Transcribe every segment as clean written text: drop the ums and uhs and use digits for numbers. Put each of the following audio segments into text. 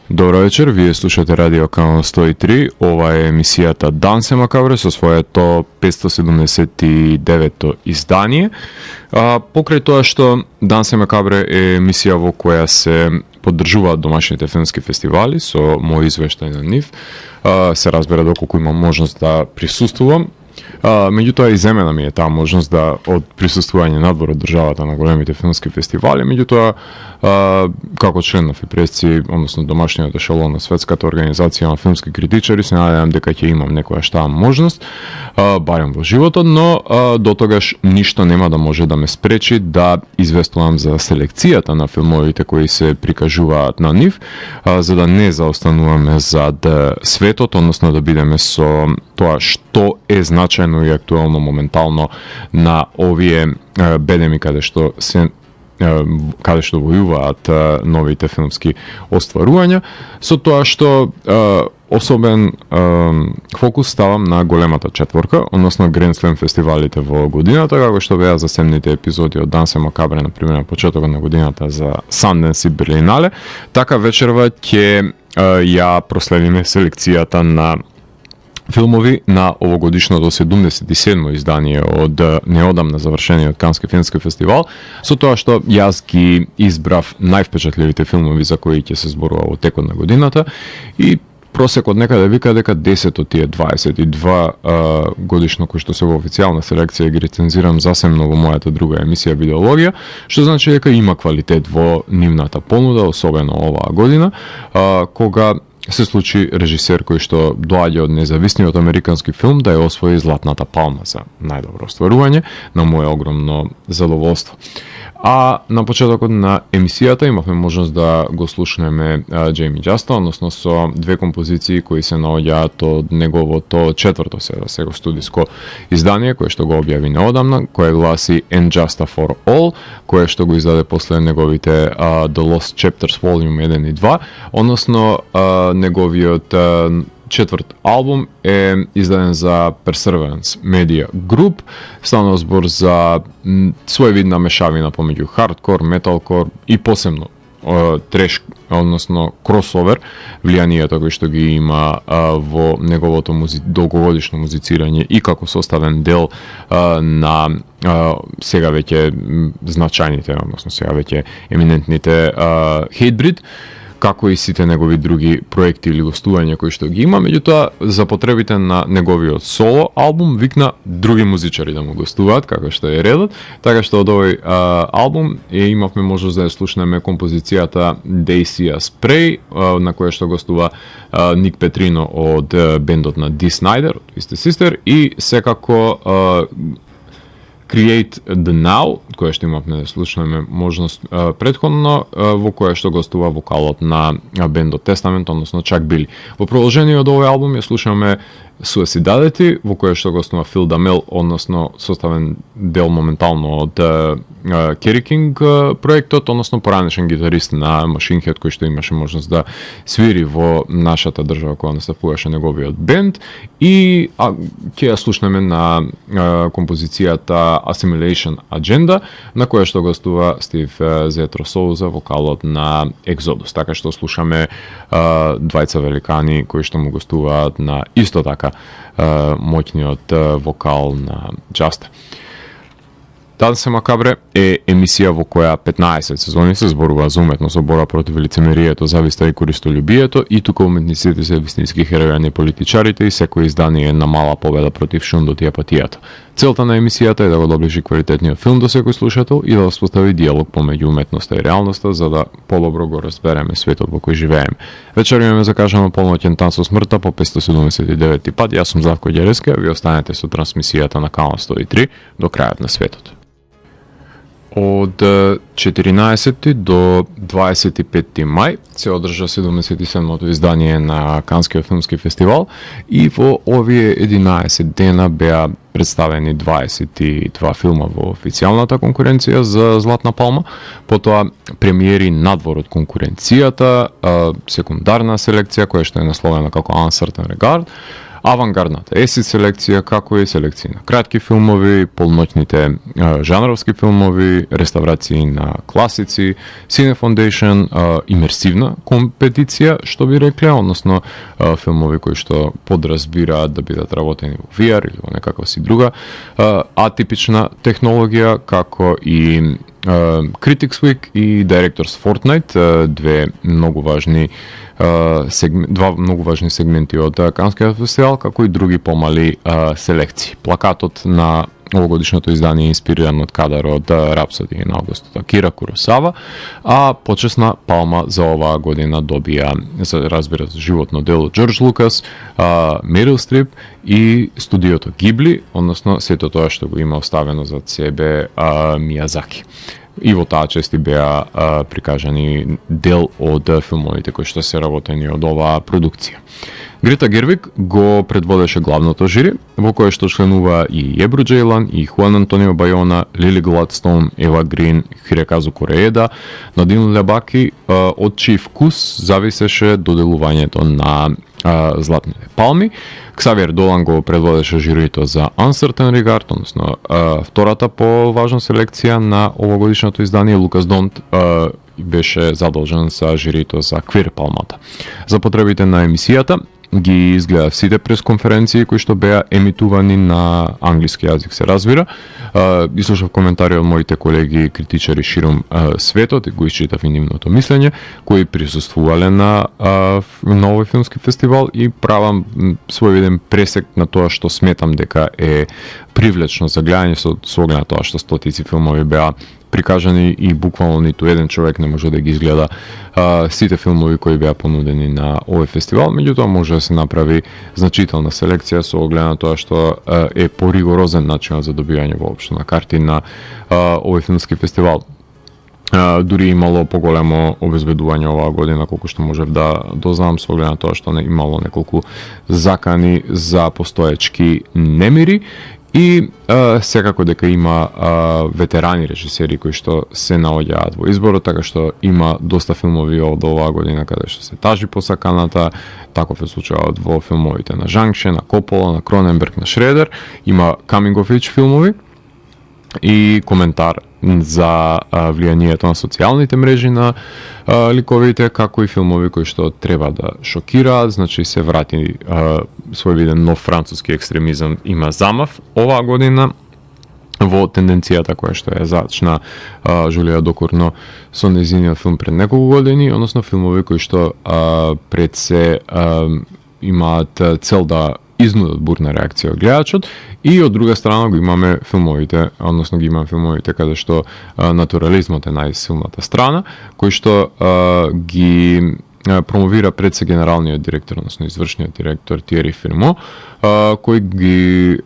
Добро вечер, вие слушате Радио Канал 103, ова е емисијата Дансе Макабре со своето 579-то издание. Покрај тоа што Дансе Макабре е емисија во која се поддржуваат домашните филмски фестивали, со мој извештај на нив, се разбира доколку имам можност да присуствувам. Меѓутоа и земена ми е таа можност да од присуствување надвор од државата на големите филмски фестивали, меѓутоа како член на ФИПРЕСЦИ, односно домашниот ешелон на светската организација на филмски критичари, се надевам дека ќе имам некоја таа можност, барем во животот, но до тогаш ништо нема да може да ме спречи да известувам за селекцијата на филмовите кои се прикажуваат на нив, за да не заостануваме зад светот, односно да бидеме со тоа што е значајно и актуелно моментално на овие бедеми каде што војуваат новите филмски остварувања, со тоа што особен фокус ставам на големата четворка, односно Гранд Слем фестивалите во годината, како што беа засемните епизоди од Дансе Макабре, например, на почетокот на годината за Санденс и Берлинале, така вечерва ќе ја проследиме селекцијата на филмови на овогодишното 77-мо издание од неодамна завршениот Кански филмски фестивал, со тоа што јас ги избрав највпечатливите филмови за кои ќе се зборува во текот на годината и просекот некаде вика дека 10 од тие 22 годишно кои што се во официјална селекција ги рецензирам засемно во мојата друга емисија Видеологија, што значи дека има квалитет во нивната понуда, особено оваа година, кога се случи режисер кој што доаѓа од независниот американски филм да ја освои Златната палма за најдобро остварување, на моје огромно задоволство. А на почетокот на емисијата имавме можност да го слушнеме Джейми Джаста, односно со две композиции кои се наоѓаат од неговото четврто сега студиско издание, кое што го објави неодамна, кое гласи And Justa for All, кое што го издаде после неговите The Lost Chapters Volume 1 и 2, односно неговиот четврт албум е издаден за Perseverance Media Group. Станува збор за своевидна мешавина помеѓу хардкор, металкор и посебно треш, односно кросовер, влијанието кој што ги има во неговото долгогодишно музицирање и како составен дел на сега веќе значајните, односно сега веќе еминентните Hatebreed, како и сите негови други проекти или гостувања кои што ги има, меѓутоа за потребите на неговиот соло албум викна други музичари да му гостуваат, како што е редот, така што од овој албум имавме можност да ја слушнеме композицијата Dacia Spray, на која што гостува Ник Петрино од бендот на Ди Снайдер, од Twisted Sister, и секако Create the Now, која што имавме да слушнеме можност претходно, во која што гостува вокалот на бендот Testament, односно Чак Били. Во продолжение од овој албум ја слушаме Suicidality, во која што гостува Фил Дамел, односно составен дел моментално од Керри Кинг проектот, односно поранешен гитарист на Machine Head, кој што имаше можност да свири во нашата држава кога настапуваше неговиот бенд, и ќе ја слушнеме на композицијата Assimilation Agenda, на која што гостува Стив Зетро Соуза, вокалот на Exodus. Така што слушаме двајца великани кои што му гостуваат на исто така моќниот вокал на Джаста. Дансе Макабре е емисија во која 15 сезони се зборува за уметно со бора против лицемерието, зависта и користолюбието, и тука уметниците се вистински херои, а не политичарите, и секој издание е на мала победа против шундот и апатијата. Целта на емисијата е да го доближи квалитетниот филм до секој слушател и да воспостави диалог помеѓу уметноста и реалноста, за да подобро го разбереме светот во кој живееме. Вечер имаме закажано полноќен тан со смртта по 579 пат. Јас сум Здравко Ѓерески, а ви останете со трансмисијата на Канал 103 до крајот на светот. Од 14 до 25 мај се одржа 77-то издание на Канскиот филмски фестивал и во овие 11 дена беа представени 22 филма во официјалната конкуренција за Златна палма, потоа премиери надвор од конкуренцијата, секундарна селекција која што е насловена како Uncertain Regard, авангардната есид селекција, како и селекција на кратки филмови, полноќните жанровски филмови, реставрации на класици, Cine Foundation, имерсивна компетиција, што би рекле, односно филмови кои што подразбираат да бидат работени во VR или во некаква си друга атипична технологија, како и Critics Week и Directors Fortnight, два многу важни сегменти од Канскиот фестивал, како и други помали селекции. Плакатот на овогодишното издание е инспириран од кадар од Рапсодија на Аугусто Акира Куросава, а почесна палма за оваа година добија, разбира се, животно дело Џорџ Лукас, Мерил Стрип и студиото Гибли, односно сето тоа што го има оставено за себе Мијазаки. И во таа чести беа прикажани дел од филмовите кои што се работени од оваа продукција. Грета Гервиг го предводеше главното жири, во кое што членува и Ебру Джейлан, и Хуан Антонио Байона, Лили Гладстоун, Ева Грин, Хиреказу Корееда, Надин Лебаки, од чиј вкус зависеше доделувањето на Златните палми. Ксавиер Долан го предводеше жирито за Uncertain Regard, односно втората по важна селекција на овогодишното издание. Лукас Донт беше задолжен за жирито за Квир палмата. За потребите на емисијата ги изгледа сите пресконференции кои што беа емитувани на англиски јазик, се разбира. Ислушав коментари од моите колеги критичари широм светот и го исчитав и нивното мислење, кои присуствувале на овој филмски фестивал, и правам својвиден пресек на тоа што сметам дека е привлечно за гледање, со оглед на тоа што стотици филмови беа прикажани и буквално ниту еден човек не може да ги изгледа сите филмови кои беа понудени на овој фестивал. Меѓутоа може да се направи значителна селекција со оглед на тоа што е поригорозен начин за добивање воопшто на карти на овој филмски фестивал. Дури имало поголемо обезбедување оваа година, колку што можев да дознам, со оглед на тоа што имало неколку закани за постоечки немири. И секако дека има ветерани режисери кои што се наоѓаат во изборот, така што има доста филмови од оваа година каде што се тажи по саканата. Таков е случајот во филмовите на Жанкше, на Копола, на Кроненберг, на Шредер. Има coming of age филмови и коментар за влијанието на социјалните мрежи на ликовите, како и филмови кои што треба да шокираат. Значи се врати својвиден нов француски екстремизам, има замав оваа година во тенденцијата која што ја зачна Жулија Докурно со нејзиниот филм пред неколку години, односно филмови кои што пред се имаат цел да изнудат бурна реакција од гледачот, и од друга страна го имаме филмовите, односно ги имаме филмовите каде што натурализмот е најсилната страна, кој што ги промовира пред се генералниот директор, односно извршниот директор Тиери Фирмо, кој ги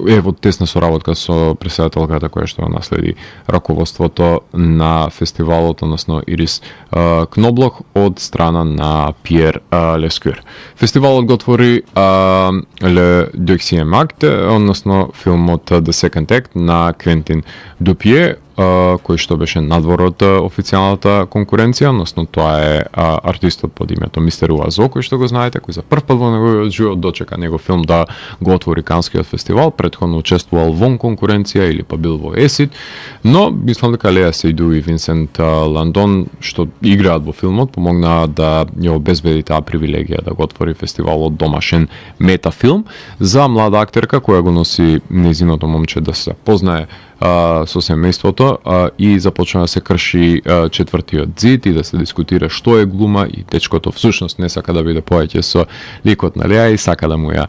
е во тесна соработка со претседателката која што наследи раководството на фестивалот, односно Ирис Кноблох, од страна на Пиер Лескюр. Фестивалот го отвори Le Deuxième Acte, односно филмот The Second Act на Квентин Дупие, кој што беше надвор од официјалната конкуренција, односно тоа е артистот под името Мистер Уазо, кој што го знаете, кој за прв пат во неговиот живот дочека негов филм да го отвори Канскиот фестивал, претходно учествувал вон конкуренција или па бил во Есид, но мислам дека Леа Сейду и Винсент Ландон, што играат во филмот, помогнаа да ја обезбеди таа привилегија да го отвори фестивалот домашен метафилм за млада актерка која го носи нејзиното момче да се познае со семејството и започна да се крши четвртиот зид и да се дискутира што е глума, и дечкото всушност не сака да биде поеќе со ликот на Леа и сака да му ја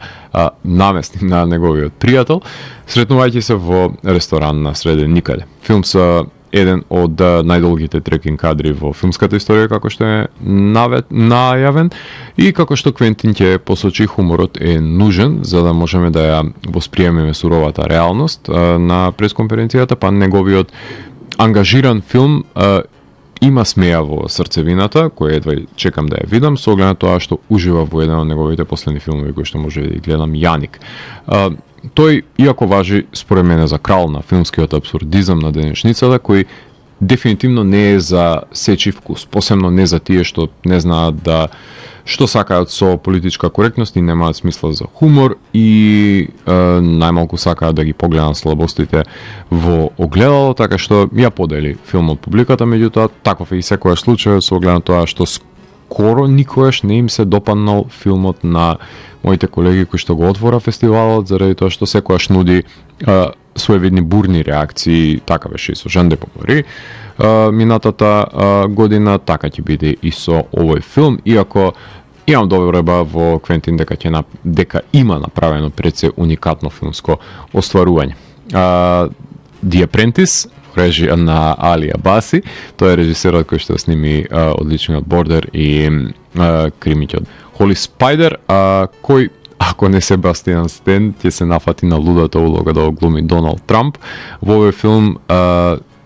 намести на неговиот пријател, сретнувајќи се во ресторан на среден никаде. Филм со еден од најдолгите трекинг кадри во филмската историја, како што е најавен, и како што Квентин ќе посочи, хуморот е нужен за да можеме да ја восприемеме суровата реалност на пресконференцијата, па неговиот ангажиран филм има смеја во срцевината, која едва чекам да ја видам, со оглед на тоа што ужива во еден од неговите последни филмови кои што може да ги гледам, Јаник. Тој, иако важи според мене за крал на филмскиот абсурдизам на денешницата, кој дефинитивно не е за сечи вкус, посебно не за тие што не знаат да што сакаат со политичка коректност и немаат смисла за хумор и најмалку сакаат да ги погледнат слабостите во огледало, така што ја подели филмот публиката, меѓутоа таков е и секојаш случај со оглед на тоа што скоро никогаш не им се допаднал филмот на моите колеги кои што го отвора фестивалот, заради тоа што секојаш нуди своевидни бурни реакции, така беше и со Жан де Бовари минатата година, така ќе биде и со овој филм, иако имам доверба во Квентин дека има направено пред се уникатно филмско остварување. The Apprentice, режија на Али Абаси, тој е режисерот кој што сними одличниот Бордер и кримиќот Холи Спајдер, кој ако не Себастијан Стен, ќе се нафати на лудата улога да оглуми Доналд Трамп. Во овој филм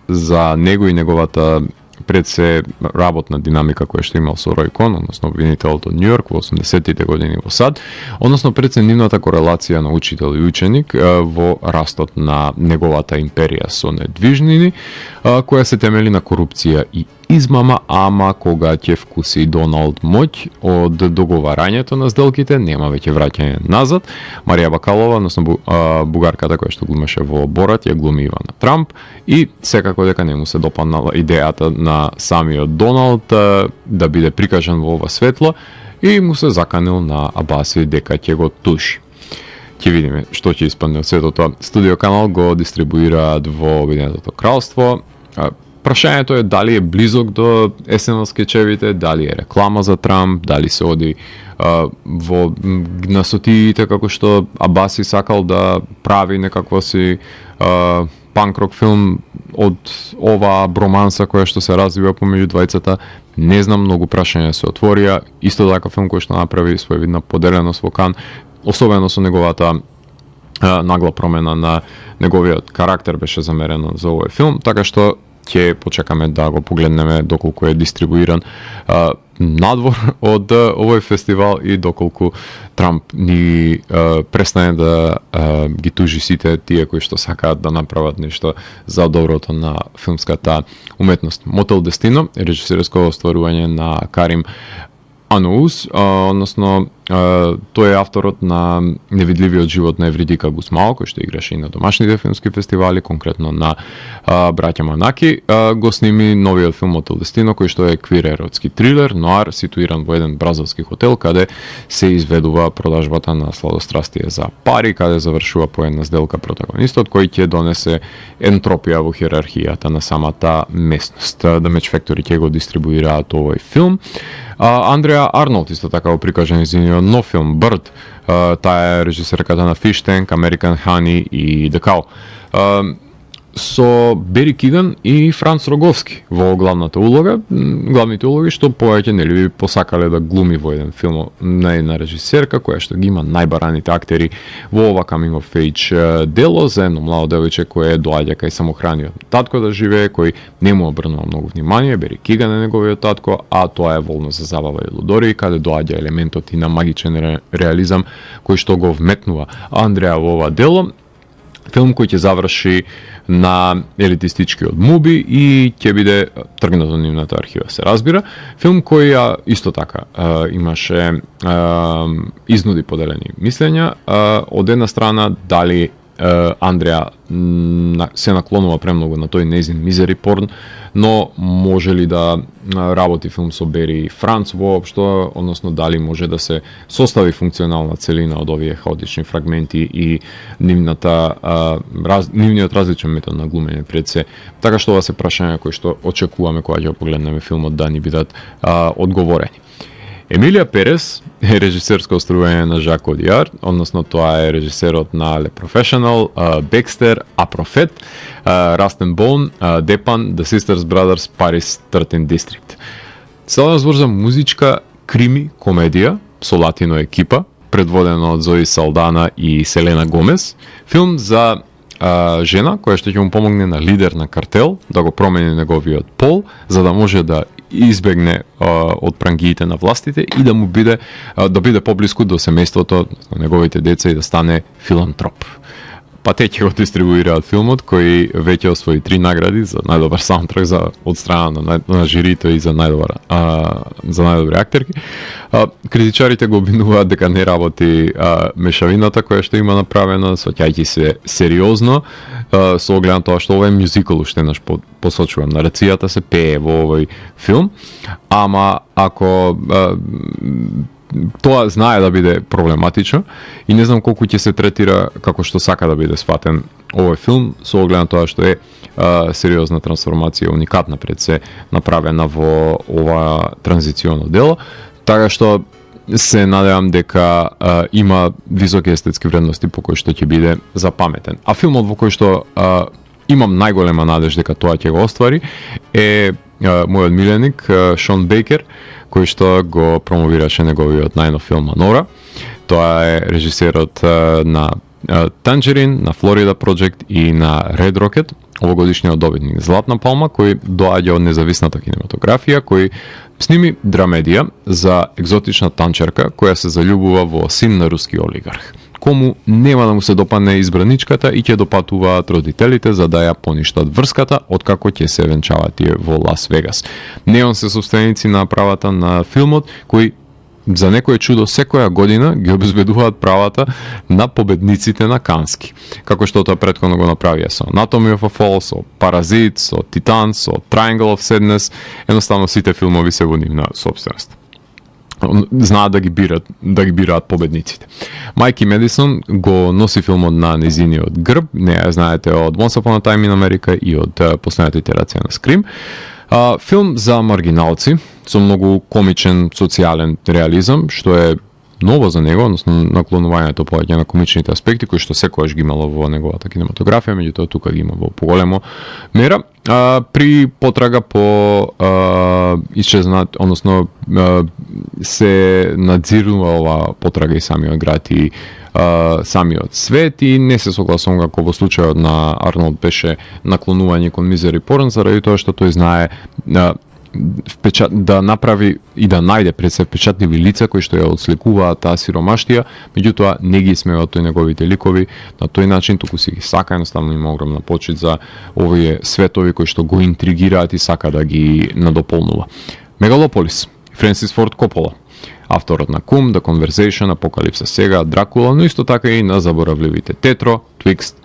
за него и неговата пред се работна динамика која што имал со Рој Кон, односно обвинителот од Њујорк во 80-тите години во САД, односно пред се нивната корелација на учител и ученик во растот на неговата империја со недвижнини, која се темели на корупција и измама, ама кога ќе вкуси Доналд моќ од договарањето на сделките, нема веќе враќање назад. Марија Бакалова, односно бугарката која што глумеше во Борат, ја глуми Ивана Трамп и секако дека не му се допаднала идејата на самиот Доналд да биде прикажан во ова светло и му се заканил на Абаси дека ќе го туши. Ќе видиме што ќе испадне од сето тоа. Студио Канал го дистрибуираат во Обединетото кралство. Прашањето е дали е близок до SNL скечевите, дали е реклама за Трамп, дали се оди во насотиите како што Абаси сакал да прави некаква си панк-рок филм од ова броманса која што се развива помеѓу двајцата. Не знам, многу прашања се отворија. Исто така филм кој што направи своевидна поделеност во Кан, особено со неговата нагла промена на неговиот карактер беше замерено за овој филм, така што ќе почекаме да го погледнеме доколку е дистрибуиран надвор од овој фестивал и доколку Трамп ни престане да ги тужи сите тие кои што сакаат да направат нешто за доброто на филмската уметност. Мотел Дестино, режисерско остварување на Карим Аноус, односно тој е авторот на Невидливиот живот на Евридика Гусмао, кој што играше и на домашните филмски фестивали, конкретно на Браќа Манаки. Го сними новиот филм Мотел Дестино, кој што е квир-еротски трилер, ноар, ситуиран во еден бразилски хотел, каде се изведува продажбата на сладострастие за пари, каде завршува по една сделка протагонистот, кој ќе донесе ентропија во хиерархијата на самата местност. The Match Factory ќе го дистрибуираат овој филм. Андреа Арнолд исто така го прикажа незиниот нов филм Bird. Таа е режисерката на Fish Tank, American Honey и The Cow. Со Бери Киган и Франц Роговски во главната улога, главните улоги што повеќе нели би посакале да глуми во еден филм на една режисерка која што ги има најбараните актери во ова coming of age дело за едно младо девојче кое доаѓа кај самохраниот татко да живее, кој не му обрнува многу внимание. Бери Киган е неговиот татко, а тоа е волно за забава и лудори, каде доаѓа елементот и на магичен реализам кој што го вметнува Андреа во ова дело. Филм кој ќе заврши на елитистичкиот муби и ќе биде тргнат од нивната архива, се разбира. Филм кој исто така имаше изнуди поделени мислења. Од една страна, дали Андреа се наклонува премногу на тој незин мизери порн, но може ли да работи филм со Бери и Франц воопшто, односно дали може да се состави функционална целина од овие хаотични фрагменти и нивниот различен метод на глумење пред се. Така што ова се прашања кои што очекуваме кога ќе погледнеме филмот да ни бидат одговорени. Емилија Перес е режисерско остварување на Жак Одиар, односно тоа е режисерот на Le Professional, Dexter, A Prophet, Rust and Bone, Depan, The Sisters Brothers, Paris 13 District. Ставам збор за музичка крими комедија со латино екипа, предводена од Зои Салдана и Селена Гомес, филм за жена која што ќе му помогне на лидер на картел да го промени неговиот пол, за да може да избегне од прангиите на властите и да му биде поблиску до семејството, неговите деца и да стане филантроп. па те ќе го дистрибуираат филмот, кој веќе освои 3 награди за најдобар саундтрак од страна на жирито и за најдобри актерки. Критичарите го обвинуваат дека не работи мешавината која што има направена, сваќајќи се сериозно, со оглед на тоа што ова е мюзикл, уште еднаш посочувам, нарацијата се пее во овој филм, ама ако тоа знае да биде проблематично и не знам колку ќе се третира како што сака да биде сватен овој филм, со оглед на тоа што е сериозна трансформација, уникатна пред се направена во ова транзиционо дело, така што се надевам дека има високи естетски вредности по кои што ќе биде запаметен. А филмот во кој што имам најголема надеж дека тоа ќе го оствари е мојот миленик Шон Бейкер, кој што го промовираше неговиот најнов филм Анора. Тоа е режисерот на Tangerine, на Florida Project и на Red Rocket, овогодишниот добитник Златна палма, кој доаѓа од независната кинематографија, кој сними драмедија за екзотична танчерка која се заљубува во син на руски олигарх. Кому нема да му се допадне избраничката и ќе допатуваат родителите за да ја поништат врската откако ќе се венчават тие во Лас Вегас. Неон се собственици на правата на филмот, кои за некое чудо секоја година ги обезбедуваат правата на победниците на Кански. Како што тоа претходно го направија со Anatomy of a Fall, со Паразит, со Титан, со Triangle of Sadness, едноставно сите филмови се во нивна собственост. Знаат да ги бираат победниците. Мајки Медисон го носи филмот на незиниот грб, не ја знаете од Once Upon a Time in America и од последната итерација на Scream. Филм за маргиналци, со многу комичен социјален реализам, што е ново за него, односно наклонувањето повеќе на комичните аспекти кои што секогаш ги имало во неговата кинематографија, меѓутоа тука ги има во поголемо мера. При потрага по исчезнат, односно се надзирува ова потрага и самиот град и самиот свет и не се согласувам како во случајот на Арнолд беше наклонување кон мизери порн, заради тоа што тој знае да направи и да најде пред се впечатливи лица кои што ја отсликуваат таа сиромаштија, меѓутоа не ги смева тој неговите ликови на тој начин, туку си ги сака, едноставно има огромна почит за овие светови кои што го интригираат и сака да ги надополнува. Мегалополис, Френсис Форд Копола, авторот на Кум, The Conversation, Апокалипса сега, Дракула, но исто така и на заборавливите Тетро, Twixt,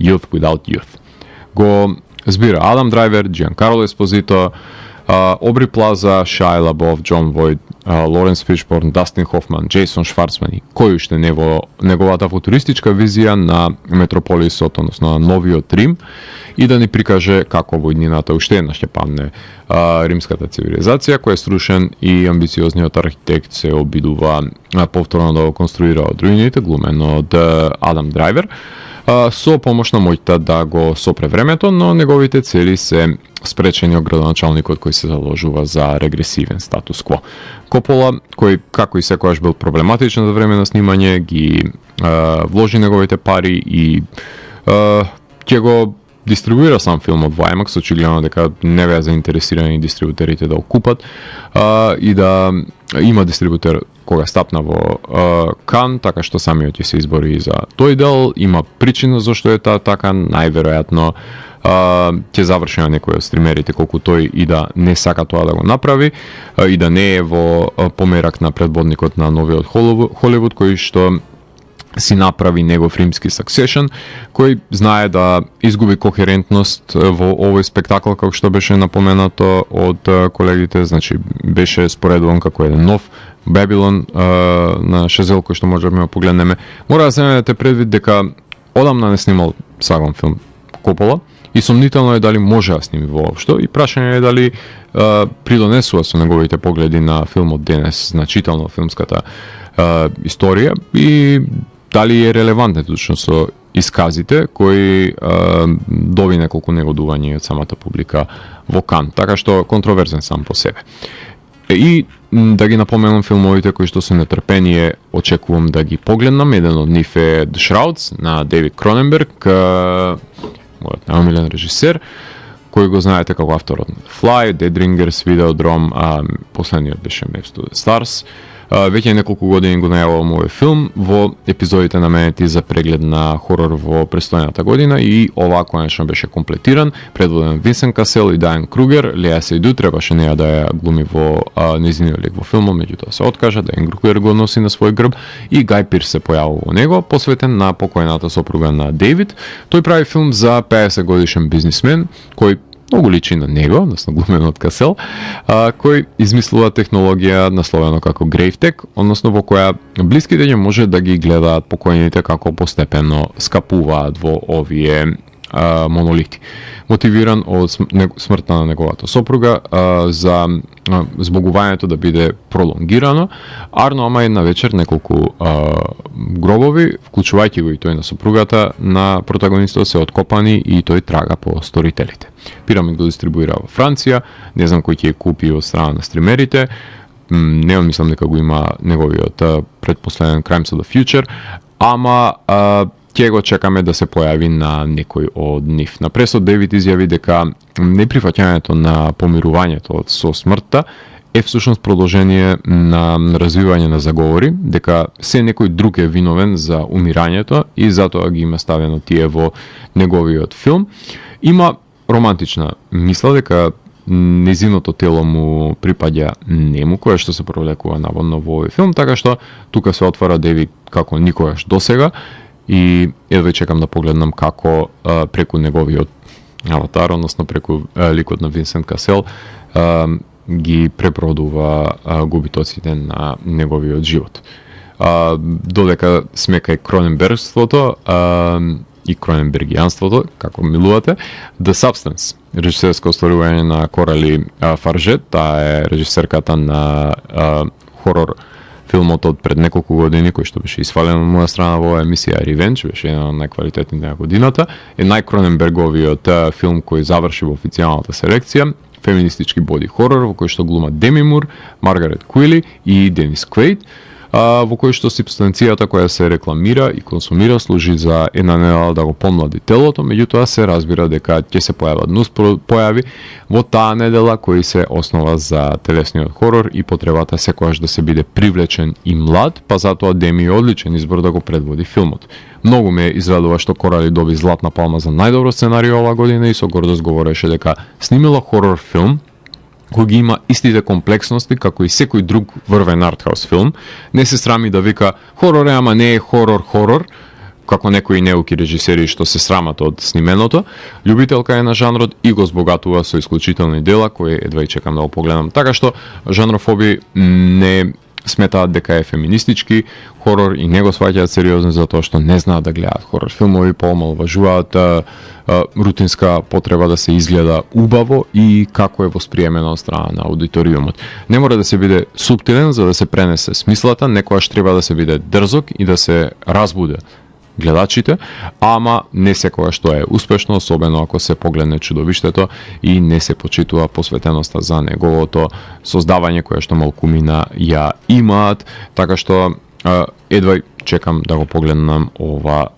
Youth Without Youth. Го збира Адам Драйвер, Джианкарло Еспозито, Обри Плаза, Шаја Лабов, Џон Војд, Лоренс Фишборн, Дастин Хофман, Джейсон Шварцман и кој уште неговата футуристичка визија на метрополисот, односно на новиот Рим, и да ни прикаже како во иднината уште еднаш ќе памне римската цивилизација, која е срушен и амбициозниот архитект се обидува повторно да го конструира од руините, глумен од Адам Драйвер, со помош на моќта да го сопре времето, но неговите цели се спречени од градоначалникот кој се заложува за регресивен статус-кво. Копола, кој како и секогаш бил проблематичен за време на снимање, ги вложи неговите пари и ќе го дистрибуира сам филмот во IMAX, очигледно дека не беа заинтересирани дистрибутерите да го купат и да има дистрибутер кога стапна во Кан, така што самиот ќе се избори за тој дел. Има причина зашто е така, најверојатно ќе заврши на некој од стримерите колку тој и да не сака тоа да го направи и да не е во померак на предбодникот на новиот Холивуд кој што си направи негов римски Succession, кој знае да изгуби кохерентност во овој спектакл, како што беше напоменато од колегите, значи беше споредуван како еден нов Babylon на Шазел, кој што можеме да погледнеме. Мора да се имате предвид дека одамна не снимал сагон филм Копола и сомнително е дали може да сними воопшто и прашање е дали придонесува со неговите погледи на филмот денес значително филмската историја и дали е релевантен точно со исказите кои доби неколку негодувања од самата публика во Кан, така што контроверзен сам по себе. И да ги напоменам филмовите кои што со нетрпение очекувам да ги погледнам. Еден од нив е The Shrouds на Дейвид Кроненберг, мојот најомилен режисер, кој го знаете како авторот на Fly, Dead Ringers, Videodrome, последниот беше Maps to the Stars. Веќе неколку години го најавувам овој филм во епизодите наменети за преглед на хорор во престојната година и ова конечно беше комплетиран, предводен Винсент Касел и Дайан Кругер. Леа Сейду требаше неја да ја глуми во нејзиниот лик во филмот, меѓутоа се откажа, Дайан Кругер го носи на свој грб и Гај Пирс се појавува во него, посветен на покојната сопруга на Дейвид. Тој прави филм за 50 годишен бизнисмен кој многу личи на него, односно глумен од Касел, кој измислува технологија насловено како GraveTech, односно во која блиските ќе може да ги гледаат покојните како постепено скапуваат во овие монолити. Мотивиран од смртта на неговата сопруга за збогувањето да биде пролонгирано, Арно ама една вечер неколку гробови, вклучувајќи го и тој на сопругата на протагонистот, се откопани и тој трага по сторителите. Пирамид го дистрибуира во Франција, не знам кој ќе ја купи од страна на стримерите, не мислам дека го има неговиот предпоследен Crimes of the Future, ама ќе го чекаме да се појави на некој од нив. На пресот Дейвид изјави дека неприфаќањето на помирувањето со смртта е всушност продолжение на развивање на заговори, дека се некој друг е виновен за умирањето и затоа ги има ставено тие во неговиот филм. Има романтична мисла дека незиното тело му припаѓа нему, кое што се провлекува наводно во овој филм, така што тука се отвара Дейвид како никогаш досега и едва чекам да погледнам како преку неговиот аватар, односно преку ликот на Винсент Касел, ги препродува губитоците на неговиот живот. Додека сме кај Кроненбергството и Кроненбергијанството, како милувате, The Substance, режисерско остварување на Корали Фаржет, таа е режисерката на хорор филмот од пред неколку години, кој што беше исфален од моја страна во емисија Revenge, беше еден од најквалитетните на годината, е најкроненберговиот филм кој заврши во официјалната селекција, феминистички боди хорор, во кој што глумат Деми Мур, Маргарет Куили и Денис Квейд, во кој што субстанцијата која се рекламира и консумира служи за една недела да го помлади телото, меѓутоа се разбира дека ќе се појават нус појави во таа недела кои се основа за телесниот хорор и потребата секогаш да се биде привлечен и млад, па затоа Деми е одличен избор да го предводи филмот. Многу ме израдува што Корали доби Златна палма за најдобро сценарио оваа година и со гордост говореше дека снимила хорор филм кој ги има истите комплексности како и секој друг врвен артхаус филм, не се срами да вика хорор е, ама не е хорор, како некои неуки режисери што се срамат од снименото. Љубителка е на жанрот и го збогатува со исклучителни дела кои едва и чекам да го погледам. Така што жанрофоби не сметаат дека е феминистички хорор и не го сваќаат сериозно затоа што не знаат да гледаат хорор филмови, поомалважуваат рутинска потреба да се изгледа убаво и како е восприемено од страна на аудиториумот. Не мора да се биде суптилен за да се пренесе смислата, некогаш треба да се биде дрзок и да се разбуде гледачите, ама не секогаш што е успешно, особено ако се погледне чудовиштето и не се почитува посветеноста за неговото создавање кое што малкумина ја имаат, така што едва чекам да го погледнам ова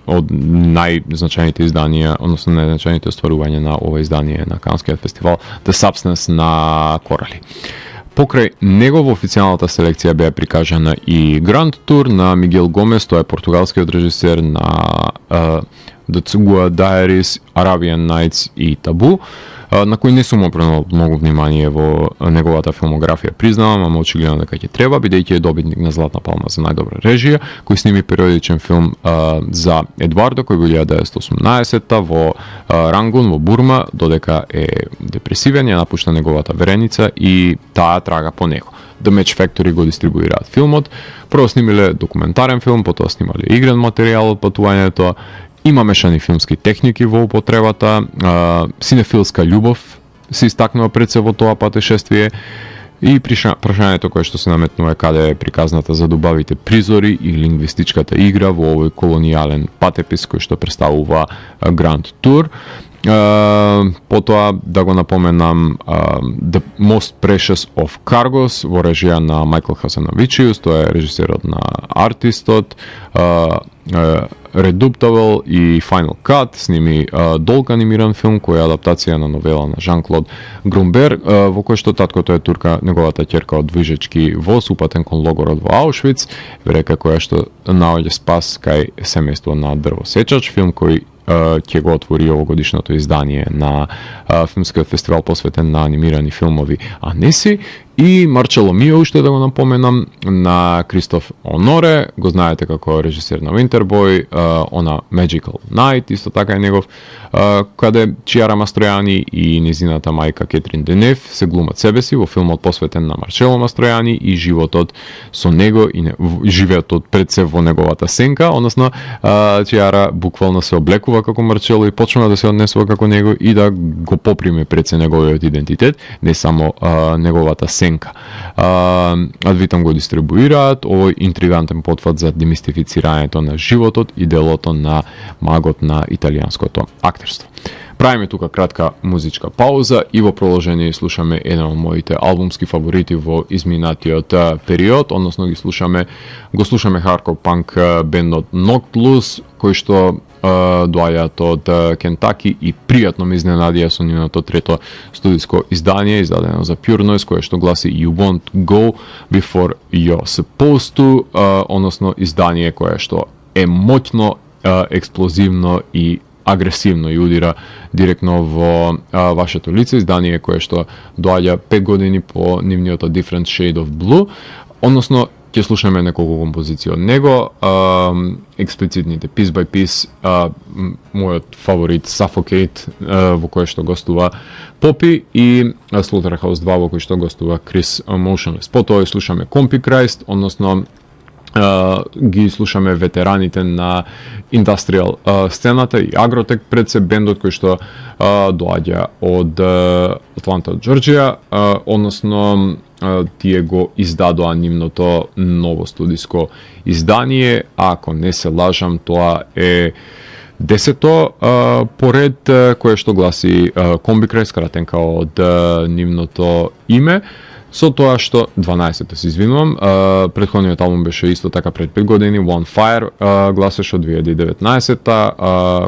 од најзначајните изданија, односно најзначајните остварувања на ова издание на Канскиот фестивал, The Substance на Корали. Покрај него во официјалната селекција беа прикажана и Grand Tour на Мигел Гомес, тоа е португалскиот режисер на The Tsugua Diaries, Arabian Nights и Табу, на кој не сум опренал многу внимание во неговата филмографија, признавам, ама очигледно дека ќе треба, бидејќи е добитник на Златна палма за најдобра режија, кој сними периодичен филм за Едвардо, кој во 1918 во Рангун, во Бурма, додека е депресивен, ја напушта неговата вереница и таа трага по него. The Match Factory го дистрибуираат филмот, прво снимиле документарен филм, потоа снимале игрен материјал од патувањето. Има мешани филмски техники во употребата, синефилска љубов се истакнува пред се во тоа патешествие и прашањето кое што се наметнува е каде е приказната за добавите призори и лингвистичката игра во овој колонијален патепис кој што представува Grand Tour. Потоа да го напоменам The Most Precious of Cargos во режија на Майкл Хасановичиус, тоа е режисерот на Артистот, Redoubtable и Final Cut, сними долг анимиран филм кој е адаптација на новела на Жан-Клод Грунберг, во кој што таткото е турка, неговата ќерка од движечки воз упатен кон логорот во Аушвиц, река која што наоѓа спас кај семејство на дрвосечач, филм кој ќе го отвори овогодишното издание на филмскиот фестивал посветен на анимирани филмови Анеси. И Марчело Мио, уште да го напоменам, на Кристоф Оноре, го знаете како режисер на Winterboy, она Magical Night, исто така е негов, каде Чиара Мастројани и незината мајка Кетрин Денев се глумат себе си во филмот посветен на Марчело Мастројани и животот со него и живеотот пред се во неговата сенка, односно Чиара буквално се облекува како Марчело и почнува да се однесува како него и да го поприме пред се неговиот идентитет, не само неговата сенка. Адвитам го дистрибуираат овој интригантен потват за демистифицирањето на животот и делото на магот на италијанското актерство. Правиме тука кратка музичка пауза и во продолжение слушаме еден од моите албумски фаворити во изминатиот период, односно го слушаме хардкор панк бендот Noctlus, кој што доаѓаат од Кентаки и пријатно ме изненадија со нивното трето студиско издание, издадено за Pure Noise, кое што гласи You Won't Go Before You're Supposed To, односно издание кое што е моќно, експлозивно и агресивно и удира директно во вашето лице, издание кое што доаѓа 5 години по нивниот Different Shade of Blue, односно ќе слушаме неколку композиции од него, експлицитните Piece by Piece, мојот фаворит Suffocate, во кој што гостува Попи, и Slaughterhouse 2, во кој што гостува Chris Motionless. Потоа слушаме Compichrist, односно ги слушаме ветераните на индустријал сцената и Агротек, пред се бендот кој што доаѓа од Атланта, Џорџија, односно тие го издадоа нивното ново студиско издание, ако не се лажам, тоа е 10-то поред, кое што гласи Compichrist, скратенка од нивното име. Со тоа што 12-то се извинувам, претходниот албум беше исто така пред 5 години, One Fire гласеше од 2019-та,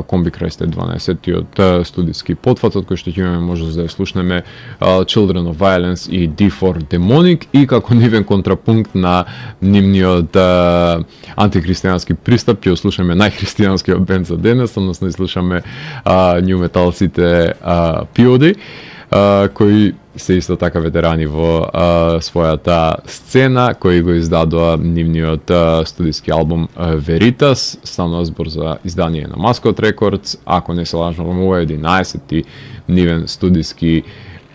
Compichrist е 12-тиот студиски потфат, од кој што ќе имаме можност да ја слушнеме Children of Violence и D4 Demonic, и како нивен контрапункт на нивниот антихристијански пристап ќе слушаме најхристијанскиот бенд за денес, односно слушаме нью металците POD, кои се исто така ветерани во својата сцена, кои го издадоа нивниот студиски албум Veritas, станува збор за издание на Mascot Records, ако не се лажам, ова е 11-ти нивен студиски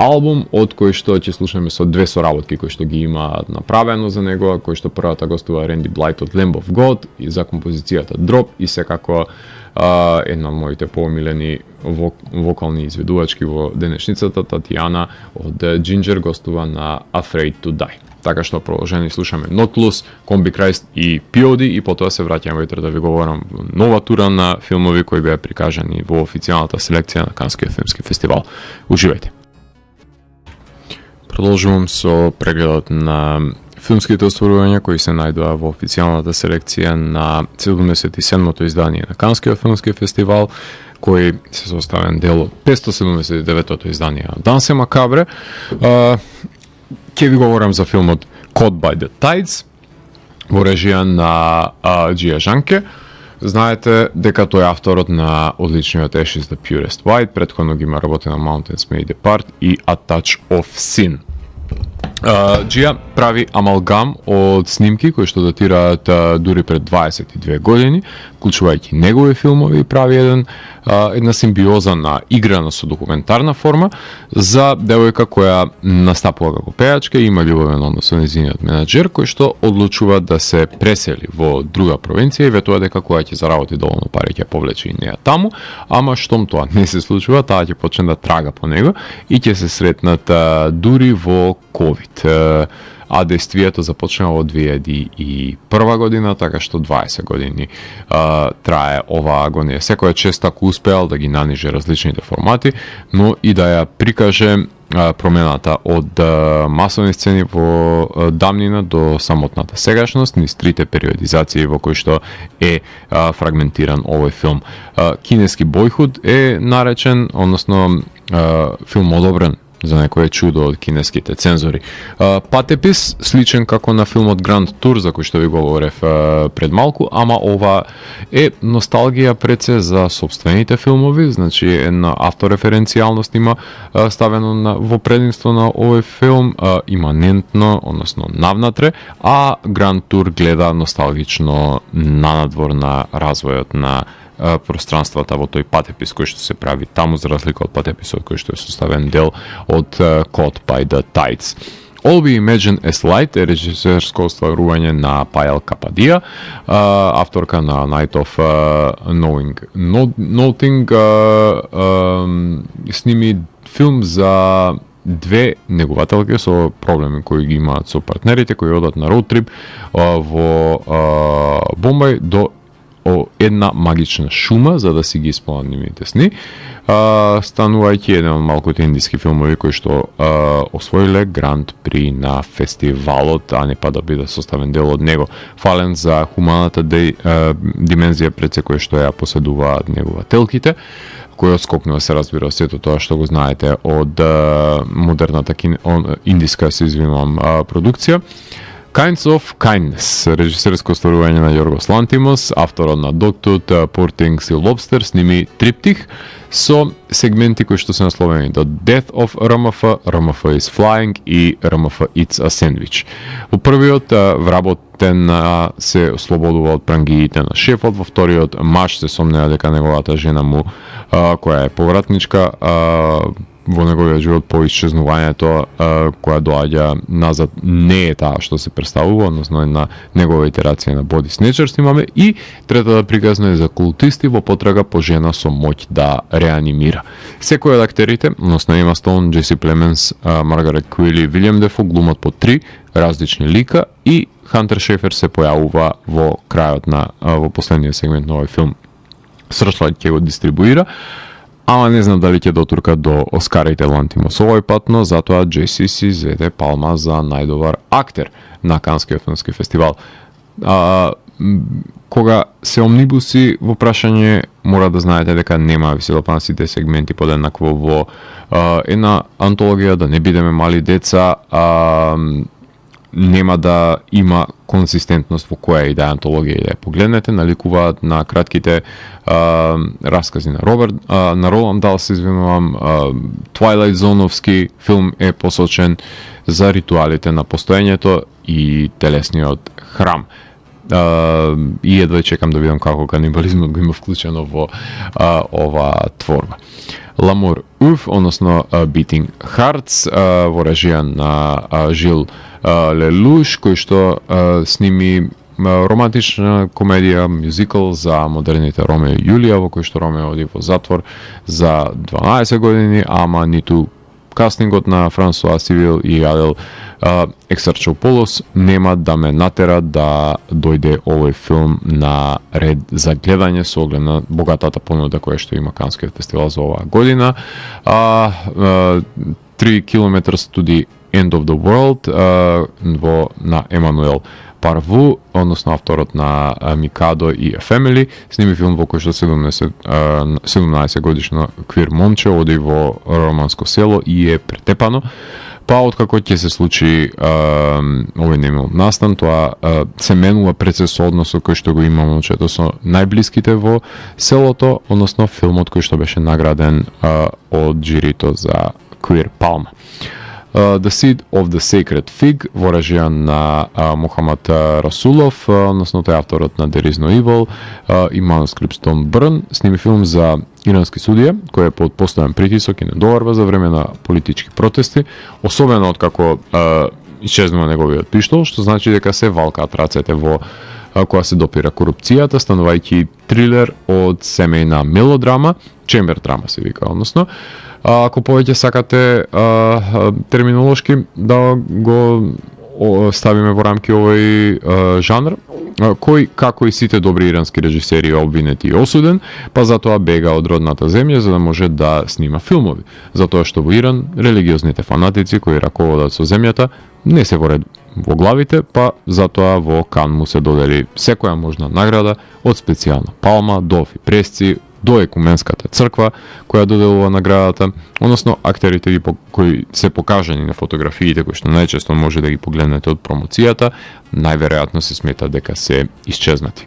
албум, од кој што ќе слушаме со две соработки кои што ги има направено за него, кој што првата гостува Randy Blythe од Lamb of God и за композицијата Drop, и секако една од моите поомилени вокални изведувачки во денешницата, Татјана од Ginger, гостува на Afraid to Die. Така што продолжени слушаме Noctlus, Compichrist и POD, и потоа се враќаме утре да ви говорам нова тура на филмови кои беа прикажани во официјалната селекција на Канскиот филмски фестивал. Уживајте! Продолжувам со прегледот на филмските остварувања кои се најдоа во официјалната селекција на 77-то издание на Канскиот филмски фестивал, кој се составен дел од 579-то издание на Дансе Макабре. Ќе ви говорам за филмот Caught by the Tides, во режија на Џија Жанке. Знаете дека тој е авторот на одличниот Ash is the Purest White, претходно ги има работено Mountains May Depart и A Touch of Sin. Џија прави амалгам од снимки кои што датираат дури пред 22 години, вклучувајќи негови филмови, и прави една симбиоза на играна со документарна форма за девојка која настапува како пејачка и има љубовен однос со нејзиниот менаџер, кој што одлучува да се пресели во друга провинција и ветува дека кога ќе заработи доволно пари ќе повлече и неа таму, ама штом тоа не се случува, таа ќе почне да трага по него и ќе се сретнат дури во COVID. а действието започнало од 2001 година, така што 20 години трае оваа агонија. Секоја чест ако успеал да ги нанижи различните формати, но и да ја прикаже промената од масовни сцени во дамнина до самотната сегашност, низ трите периодизации во кои што е фрагментиран овој филм. Кинески бојхуд е наречен, односно филм одобрен за некое чудо од кинеските цензори. Патепис сличен како на филмот Grand Tour, за кој што ви говорев пред малку, ама ова е носталгија пред се за собствените филмови, значи една автореференцијалност има ставено во предимство на овој филм, иманентно, односно навнатре, а Grand Tour гледа носталгично нанадвор на развојот на пространствата во тој патепис кој што се прави таму, за разлика од патеписот кој што е составен дел од Caught by the Tides. All We Imagine as Light е режисерско остварување на Пајел Кападија, авторка на Night of Nothing, сними филм за две негователки со проблеми кои ги имаат со партнерите, кои одат на роуд трип во Бомбај до една магична шума за да си ги исполнат нивните сни, станувајќи еден од малкуте индиски филмови кои што освоиле грант при на фестивалот, а не па да биде составен дел од него. Фален за хуманата димензија пред се кој што ја поседуваат негователките, кој отскокнува, се разбира, сето тоа што го знаете од модерната индиска, се извинувам, продукција. Kinds of Kindness, режисерско остварување на Јоргос Лантимос, авторот на Dogtooth, Poor Things и Lobster, сними триптих со сегменти кои што се насловени The Death of RMF, RMF is Flying и RMF Eats a Sandwich. Во првиот вработен се ослободува од прангиите на шефот, во вториот маж се сомнеа дека неговата жена му, која е повратничка, во неговиот живот по исчезнувањето која доаѓа назад не е таа што се представува, односно на негова итерација на Body Snatchers имаме, и третата приказна е за култисти во потрага по жена со моќ да реанимира. Секој од актерите, односно Ема Стоун, Джеси Племенс, Маргарет Куили и Вилијам Дефо глумат по три различни лика и Хантер Шефер се појавува во крајот на во последниот сегмент на овој филм. Сршлайт ќе го дистрибуира, ама не знам дали ќе дотурка до Оскарите Лантимос овој пат, но затоа Джеси си изведе палма за најдобар актер на Канскиот филмски фестивал. Кога се омнибуси во прашање, мора да знаете дека нема виселопа на сите сегменти подеднакво во една антологија, да не бидеме мали деца, нема да има консистентност во која и да антологија ја погледнете, наликуваат на кратките раскази на Роланд Дал, се извинувам, Twilight Zone-овски филм е посочен за ритуалите на постоењето и телесниот храм. И едва чекам да видам како канибализмот го има вклучено во ова творба. L'amour ouf, односно Beating Hearts, во режија на Жил Лелуш, кој што сними романтична комедија, мюзикл за модерните Ромео и Јулија, во кој што Ромео оди во затвор за 12 години, ама ниту кастингот на Франсуа Сивил и Адел Ексарчополос нема да ме натера да дојде овој филм на ред за гледање со оглед на богатата понуда која што има Канскиот фестивал за оваа година. 3 километра студи End of the World на Емануел Парву, односно авторот на Микадо и Family, сними филм во кој што 17 годишно квир момче оди во романско село и е претепано. Па откако ќе се случи овој немил настан, тоа се менува процес со односот кој што го има момчето со најблиските во селото, односно филмот кој што беше награден од жирито за Queer Palma. The Seed of the Sacred Fig во режија на Мухамад Расулов, односно тој авторот на There is no Evil и Manuscript Stone Burn, сними филм за ирански судија кој е под постојан притисок и недоварва за време на политички протести, особено откако исчезнува неговиот пиштол, што значи дека се валкаат рацете во која се допира корупцијата, станувајќи трилер од семејна мелодрама, чембер драма се вика, односно. Ако повеќе сакате терминолошки да го ставиме во рамки овој жанр, кој, како и сите добри ирански режисери, е обвинет и осуден, па затоа бега од родната земја за да може да снима филмови. Затоа што во Иран религиозните фанатици кои раководат со земјата не се во ред во главите, па затоа во Кан му се додели секоја можна награда, од специјална палма до пресци, до екуменската црква која доделува наградата, односно актерите кои се покажани на фотографиите кои што најчесто може да ги погледнете од промоцијата, најверојатно се смета дека се исчезнати.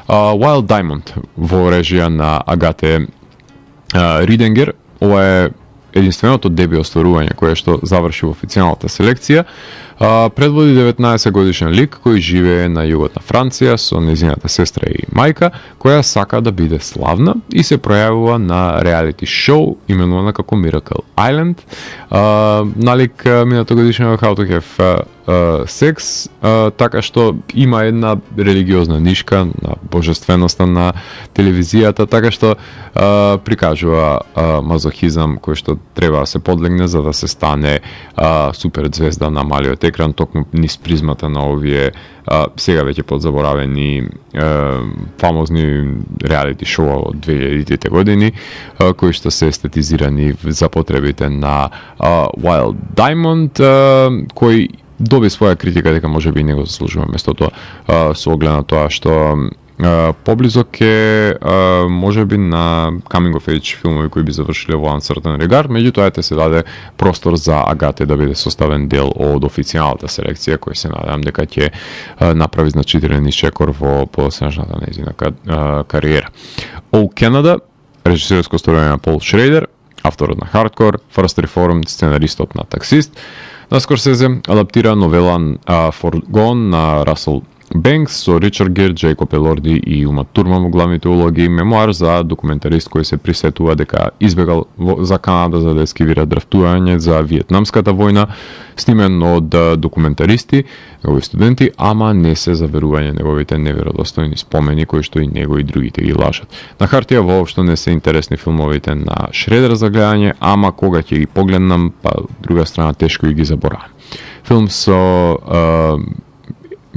Wild Diamond во режија на Агате Риденгер, ова е единственото деби остварување кое што заврши во официјалната селекција. Предводи 19 годишен лик кој живее на југот на Франција со нејзината сестра и мајка, која сака да биде славна и се пројавува на реалити шоу именувана како Miracle Island. Налик минато годишен How to Have Sex, така што има една религиозна нишка на божественоста на телевизијата, така што прикажува мазохизам кој што треба да се подлегне за да се стане суперзвезда на малиот екран, токму низ призмата на овие сега веќе подзаборавени фамозни реалити шоу од 2000-тите години, кои што се естетизирани за потребите на Wild Diamond, кој доби своја критика дека можеби не го заслужува местото со оглед на тоа што поблизок е можеби на coming of age филмови кои би завршиле во Uncertain Regard, меѓутоа се даде простор за Агате да биде составен дел од официјалната селекција, кој се надевам дека ќе направи значителен исчекор во подоснежната нејзина кариера. О Canada, режисерско остварување на Пол Шрейдер, авторот на Hardcore, First Reformed, сценаристот на Таксист. На Скорсезе адаптира новела Forgone на Расел Бенкс со Ричард Гир, Джейкоб Елорди и Ума Турман во главните улоги, мемуар за документарист кој се присетува дека избегал за Канада за да ескивира драфтување за Виетнамската војна, снимен од документаристи, негови студенти, ама не се заверување неговите неверодостојни спомени кои што и него и другите ги лажат. На хартија воопшто не се интересни филмовите на Шредер за гледање, ама кога ќе ги погледнам, па друга страна тешко и ги заборавам. Филм со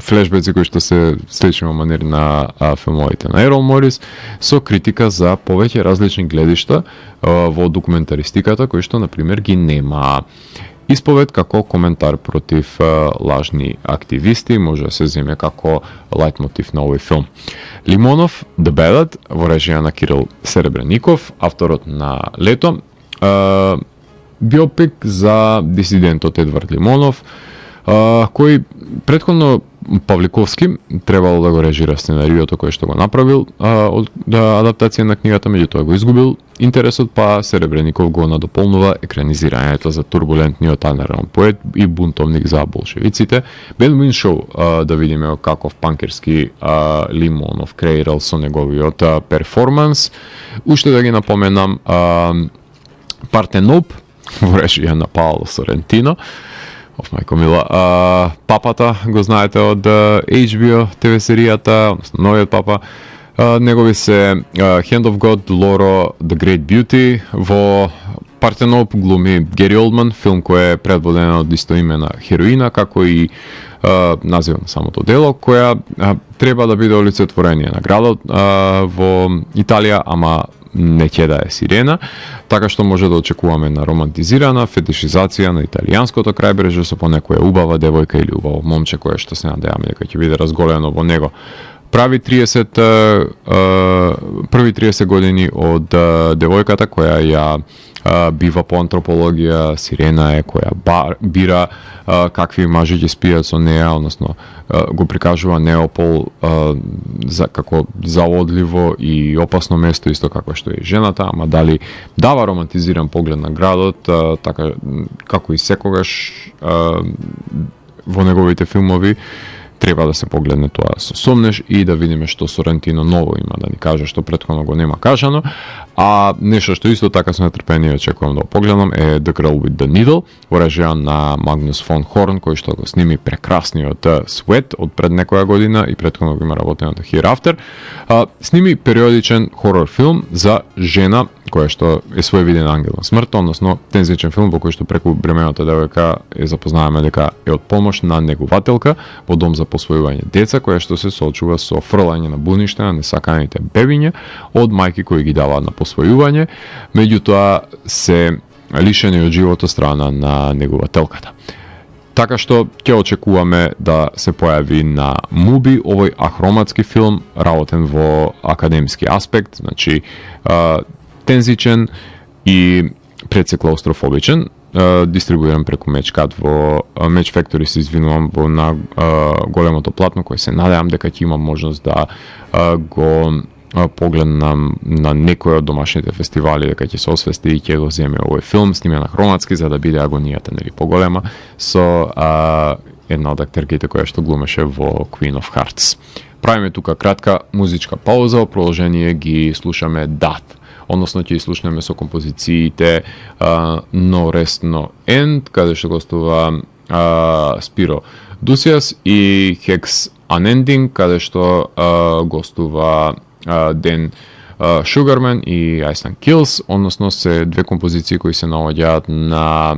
флешбеци кои што се слични во манер на филмовите на Ерол Морис, со критика за повеќе различни гледишта во документаристиката, кои што, например, ги нема. Исповед како коментар против лажни активисти може да се земе како лајтмотив на овој филм. Лимонов, The Ballad, во режија на Кирил Серебреников, авторот на Лето, биопик за дисидентот Едвард Лимонов, кој претходно Павликовски требало да го режира сценариото кој што го направил од адаптација на книгата, меѓутоа го изгубил интересот, па Серебреников го надополнува екранизирањето за турбулентниот андерграунд поет и бунтовник за болшевиците. Бенуин Шоу, да видиме каков панкерски Лимонов креирал со неговиот перформанс. Уште да ги напоменам Партеноп во режија на Паоло Сорентино. Мајко мила, Папата го знаете од HBO ТВ серијата, односно новиот Папа. Негови се Hand of God, Loro, The Great Beauty. Во Партеноп глуми Гери Олдман, филм кој е предводен од истоимена хероина, како и називот на самото дело, која треба да биде олицетворение на градот во Италија, ама не ќе да е сирена, така што може да очекуваме на романтизирана фетишизација на италијанското крајбрежје со понекоја убава девојка или убаво момче кое што се надеваме дека ќе биде разголено во него. Први 30 години од девојката која ја бива по антропологија, сирена е која бира какви мажи ќе спијат со неа, односно го прикажува Неопол како заодливо и опасно место, исто како што е жената, ама дали дава романтизиран поглед на градот, така како и секогаш во неговите филмови, треба да се погледне тоа со сомнеж и да видиме што Сорентино ново има да ни каже што претходно го нема кажано. А нешто што исто така со нетрпение очекувам да го погледам е The Girl with the Needle, во режија на Магнус фон Хорн, кој што го сними прекрасниот Sweat од пред некоја година и претходно го има работеното Hereafter. Сними периодичен хорор филм за жена која што е своевиден ангел на смрт, односно тензичен филм во кој што преку бремената девојка е запознаваме дека е од помош на негователка во дом за посвојување деца, која што се соочува со фрлање на будниште на несаканите бебиња од мајки кои ги даваат на посвојување, меѓутоа се лишени од живот од страна на негователката. Така што ќе очекуваме да се појави на Муби овој ахроматски филм, работен во академски аспект, значи тензичен и предсе клаустрофобичен, дистрибуиран преку Мечкат во Меч Factory, се извинувам, во на големото платно, кој се надевам дека ќе имам можност да го погледнам на некој од домашните фестивали, дека ќе се освести и ќе го земе овој филм снимен на хроматски за да биде агонијата нели поголема со една од актерките која што глумеше во Queen of Hearts. Правиме тука кратка музичка пауза, во продолжение ги слушаме Дат, односно ќе слушнеме со композициите No Rest No End, каде што гостува Спиро Дусијас, и Hex Unending, каде што гостува Ден Sugarman и Iceland Kills, односно се две композиции кои се наоѓаат на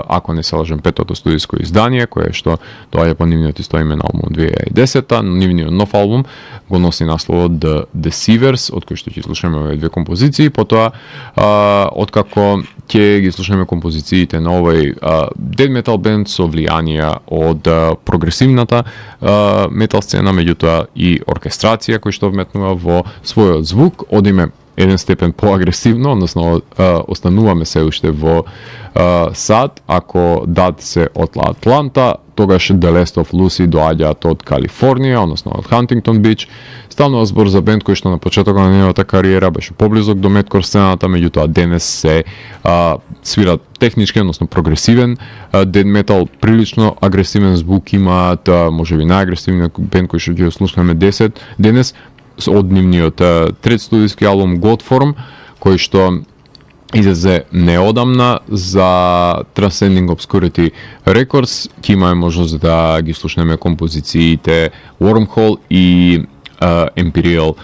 ако не се лажам, петото студиско издание, кое што доаѓа по нивниот истоимен албум 2010-та, нивниот нов албум го носи насловот The Deceivers, од кој што ќе слушаме овие две композиции, потоа откако ќе ги слушаме композициите на овој death metal бенд со влијанија од прогресивната метал сцена, меѓутоа и оркестрација кој што вметнува во својот звук, одиме еден степен поагресивно, односно остануваме се уште во САД, ако Дат се од Атланта, тогаш The Last of Lucy доаѓаат од Калифорнија, односно од Хантингтон Бич. Станува збор за бенд кој што на почетокот на неговата кариера беше поблизок до меткор сцената, меѓутоа денес се свира технички, односно прогресивен death metal, прилично агресивен звук имаат, можеби најагресивниот бенд кој што ќе слушнеме денес, од нивниот трет студиски албум Godform, кој што излезе неодамна за Transcending Obscurity Records. Ќе имаме можност да ги слушнеме композициите Wormhole и Imperial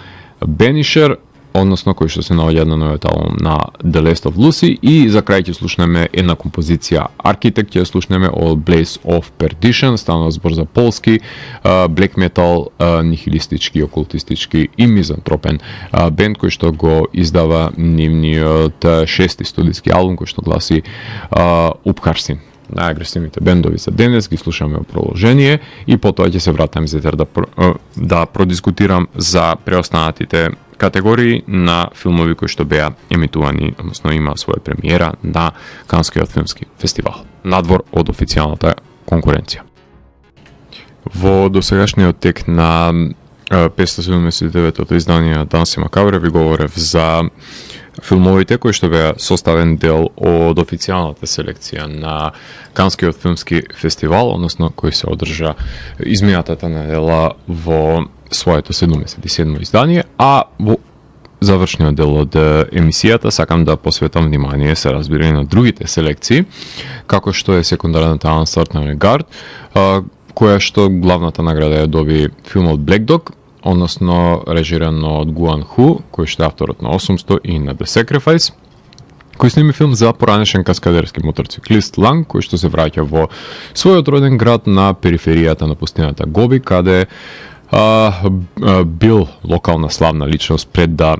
Banisher, односно кој што се наоѓа на новиот албум на The Last of Lucy, и за крај ќе слушнеме една композиција Architect, ќе слушнеме од Blaze of Perdition, станува збор за полски black metal, нихилистички, окултистички и мизантропен бенд кој што го издава нивниот шести студиски албум кој што гласи Upharsin. Најагресивните бендови за денес ги слушаме во продолжение и потоа ќе се вратам за да продискутирам за преостанатите категории на филмови кои што беа емитувани, односно има своја премиера на Канскиот филмски фестивал, надвор од официјалната конкуренција. Во досегашниот тек на 579-тото издание на Данси Макабре ви говорев за филмовите кои што беа составен дел од официјалната селекција на Канскиот филмски фестивал, односно кој се одржа изминатата недела во своето 77 издание, а во завршниот дел од емисијата сакам да посветам внимание, се разбира, и на другите селекции, како што е секундарната Uncertain Regard, која што главната награда ја доби филмот Black Dog, односно режиран од Гуан Ху, кој што е авторот на 800 и на The Sacrifice, кој сними филм за поранешен каскадерски мотоциклист Ланг, кој што се враќа во својот роден град на периферијата на пустината Гоби, каде бил локална славна личност пред да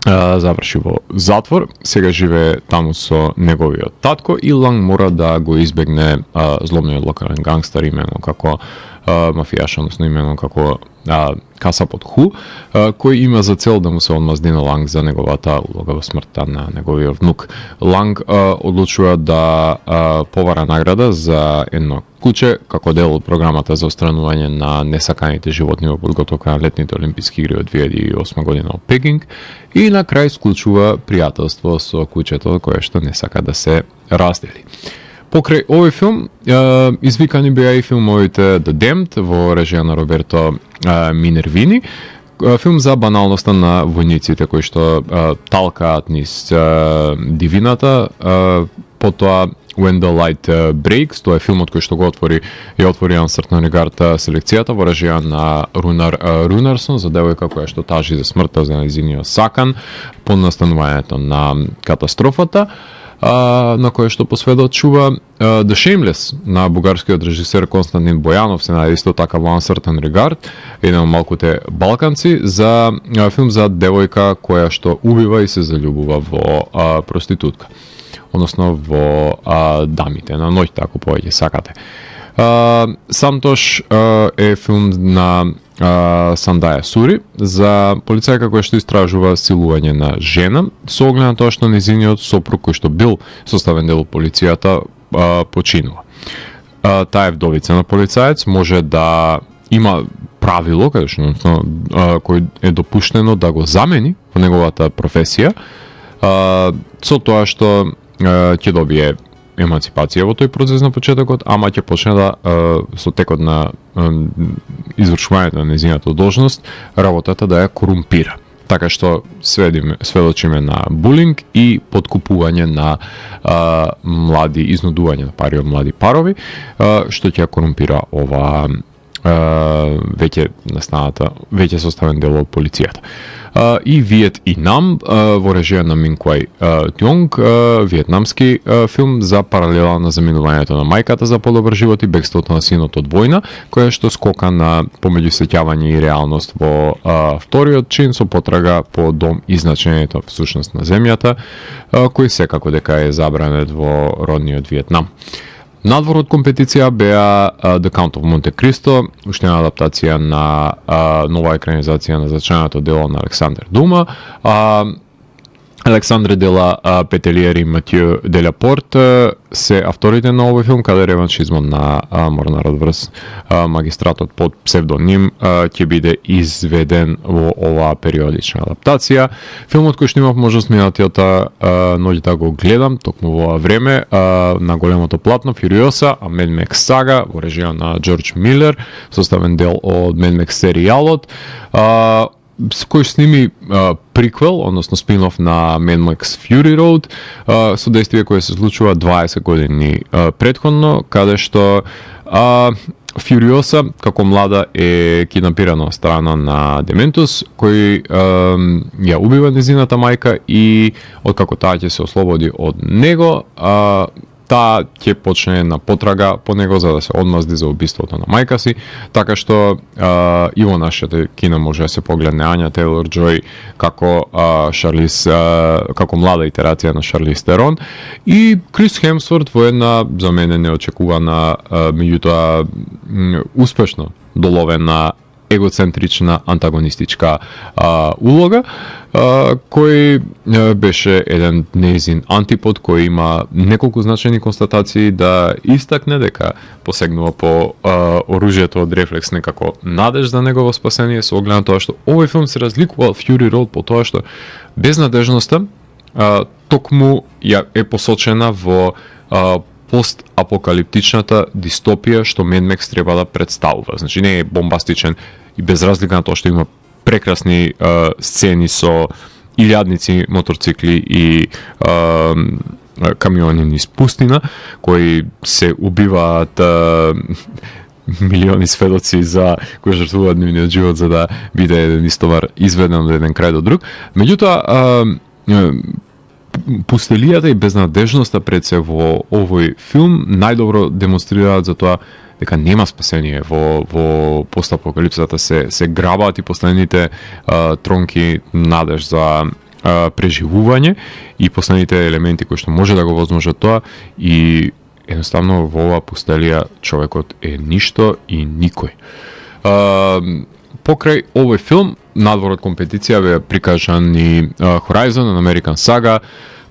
заврши во затвор. Сега живее таму со неговиот татко и Ланг мора да го избегне злобниот локален гангстер имено како мафијаш, односно имено како Касапот Ху, кој има за цел да му се одмазди на Ланг за неговата улога во смртта на неговиот внук. Ланг одлучува да повара награда за едно куче како дел од програмата за отстранување на несаканите животни во подготовка на летните олимписки игри од 2008 година во Пекинг и на крај склучува пријателство со кучето кое што не сака да се раздели. Покрај овој филм, извикани беа и филмовите The Damned во режија на Роберто Минервини, филм за баналноста на војниците кои што талкаат низ дивината, потоа When the Light Breaks, тоа е филмот кој што го отвори Јан Сртнегард селекцијата во режија на Рунар Рунарсон за девојка која што тажи за смртта за нејзиниот сакан по настанувањето на катастрофата, на која што посведочува. The Shameless на бугарскиот режисер Константин Бојанов се најде исто така во Uncertain Regard, еден од малкуте балканци, за филм за девојка која што убива и се заљубува во проститутка, односно во дамите на ноќ, ако повеќе сакате. Самтош е филм на Сандаја Сури за полицајка која што истражува силување на жена, со оглед на тоа што нејзиниот сопруг кој што бил составен дел од полицијата починува. Таа е вдовица на полицаец, може да има правило кој е допуштено да го замени во неговата професија, со тоа што ќе добие еманципација во тој процес на почетокот, ама ќе почне да со текот на извршувањето на нејзината должност работата да ја корумпира. Така што сведочиме на булинг и подкупување на млади, изнудување на пари од млади парови, што ќе ја корумпира ова веќе составен дел од полицијата. И Виет и Нам во режија на Мин Куај Тјонг, виетнамски филм за паралела на заминувањето на мајката за подобар живот и бегството на синот од војна, која што скока на помеѓу сеќавање и реалност во вториот чин со потрага по дом и значењето всушност на земјата, кој секако дека е забранет во родниот Виетнам. Надвор од компетиција беа The Count of Monte Cristo, уште една адаптација на нова екранизација на зачајното дело на Александър Дума, Александре Дела Петелиер и Матио Деля Порт се авторите на овој филм, каде реваншизмот на морнарот врз магистратот под псевдоним ќе биде изведен во оваа периодична адаптација. Филмот кој што имав можност минатиот ноќ да го гледам, токму во ова време, на големото платно, Фуриоса, Mad Max Сага, во режија на Џорџ Милер, составен дел од Mad Max серијалот, кој сними приквел, односно спин-оф на Mad Max Fury Road, со действие кое се случува 20 години претходно, каде што Фуриоса, како млада, е киднапирана од страна на Дементус, кој ја убива незината мајка и откако таа ќе се ослободи од него, таа ќе почне на потрага по него за да се одмазди за убиството на мајка си, така што и во нашите кино може да се погледне Ања Тейлор-Џој како како млада итерација на Шарлиз Терон и Крис Хемсворт во една за мене неочекувана, меѓутоа успешно доловена егоцентрична антагонистичка улога, кој беше еден нејзин антипод кој има неколку значајни констатации да истакне дека посегнува по оружјето од рефлекс некако надеж за негово спасение, со оглед на тоа што овој филм се разликува од Fury Road по тоа што безнадежноста токму ја е посочена во постапокалиптичната дистопија што Mad Max треба да представува. Значи не е бомбастичен и без разлика на тоа што има прекрасни сцени со илјадници моторцикли и камиони низ пустина кои се убиваат милиони сведоци за кои жртвуваат нивниот живот за да биде еден истовар изведен од еден крај до друг. Меѓутоа пустелијата и безнадежноста пред се во овој филм најдобро демонстрираат за тоа дека нема спасение во постапокалипсата, се грабаат и последните тронки надеж за преживување и последните елементи кои што може да го возможат тоа и едноставно во оваа пустелија човекот е ништо и никој. Покрај овој филм, надвор од компетиција бе прикажан и Horizon, American Saga,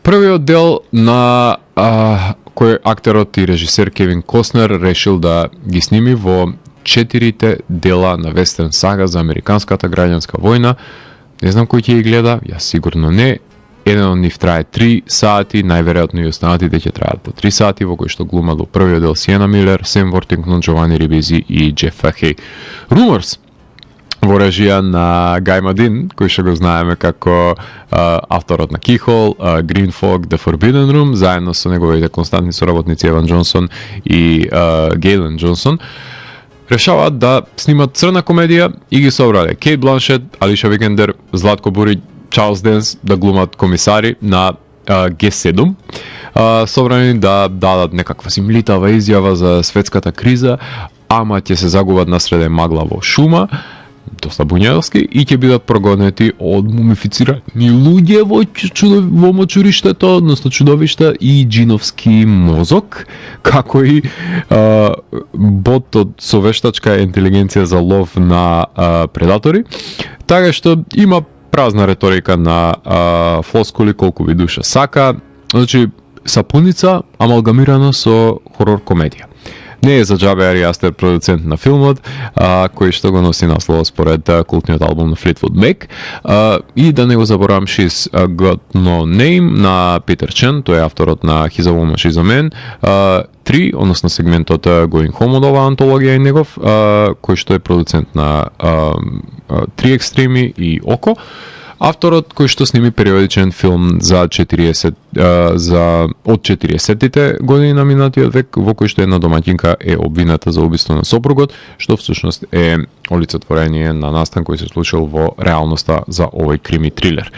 првиот дел на кој актерот и режисер Кевин Костнер решил да ги сними во 4 дела на Вестерн сага за американската граѓанска војна. Не знам кој ќе ги гледа, јас сигурно не. Еден од нив трае 3 сати, најверојатно и останатите ќе траат по 3 сати, во кој што глумат во првиот дел Сиена Милер, Сем Вортингтон, Джовани Рибези и Джеф Фахей. Rumors во режија на Гај Мадин, кој што го знаеме како авторот на Кихол, Green Fog, The Forbidden Room, заедно со неговите константни соработници Еван Джонсон и Гейлен Джонсон, решаваат да снимат црна комедија и ги собрале Кейт Бланшет, Алиша Викендер, Златко Бурич, Чарлз Денс да глумат комисари на Г7, собрани да дадат некаква симлитава изјава за светската криза, ама ќе се загубат насреде магла во шума, доста буњарски, и ќе бидат прогонети од мумифицирани луѓе во мочуриштето, односно чудовишта и джиновски мозок, како и бот со вештачка интелигенција за лов на предатори, така што има празна реторика на флоскули колку ви душа сака, значи сапуница амалгамирана со хорор комедија. Не е за џабе Ари Астер продуцент на филмот, кој што го носи наслов според култниот албум на Fleetwood Mac, и да не го заборавам She's Got No Name на Питер Чен, тој е авторот на He's a Woman, She's a Man, 3, односно сегментот Going Home од оваа антологија и негов, кој што е продуцент на 3 Екстреми и Око. Авторот кој што сними периодичен филм за 40 од 40-тите години на минатиот век, во кој што една домаќинка е обвината за убиство на сопругот, што всушност е олицетворение на настан кој се случил во реалноста за овој крими трилер.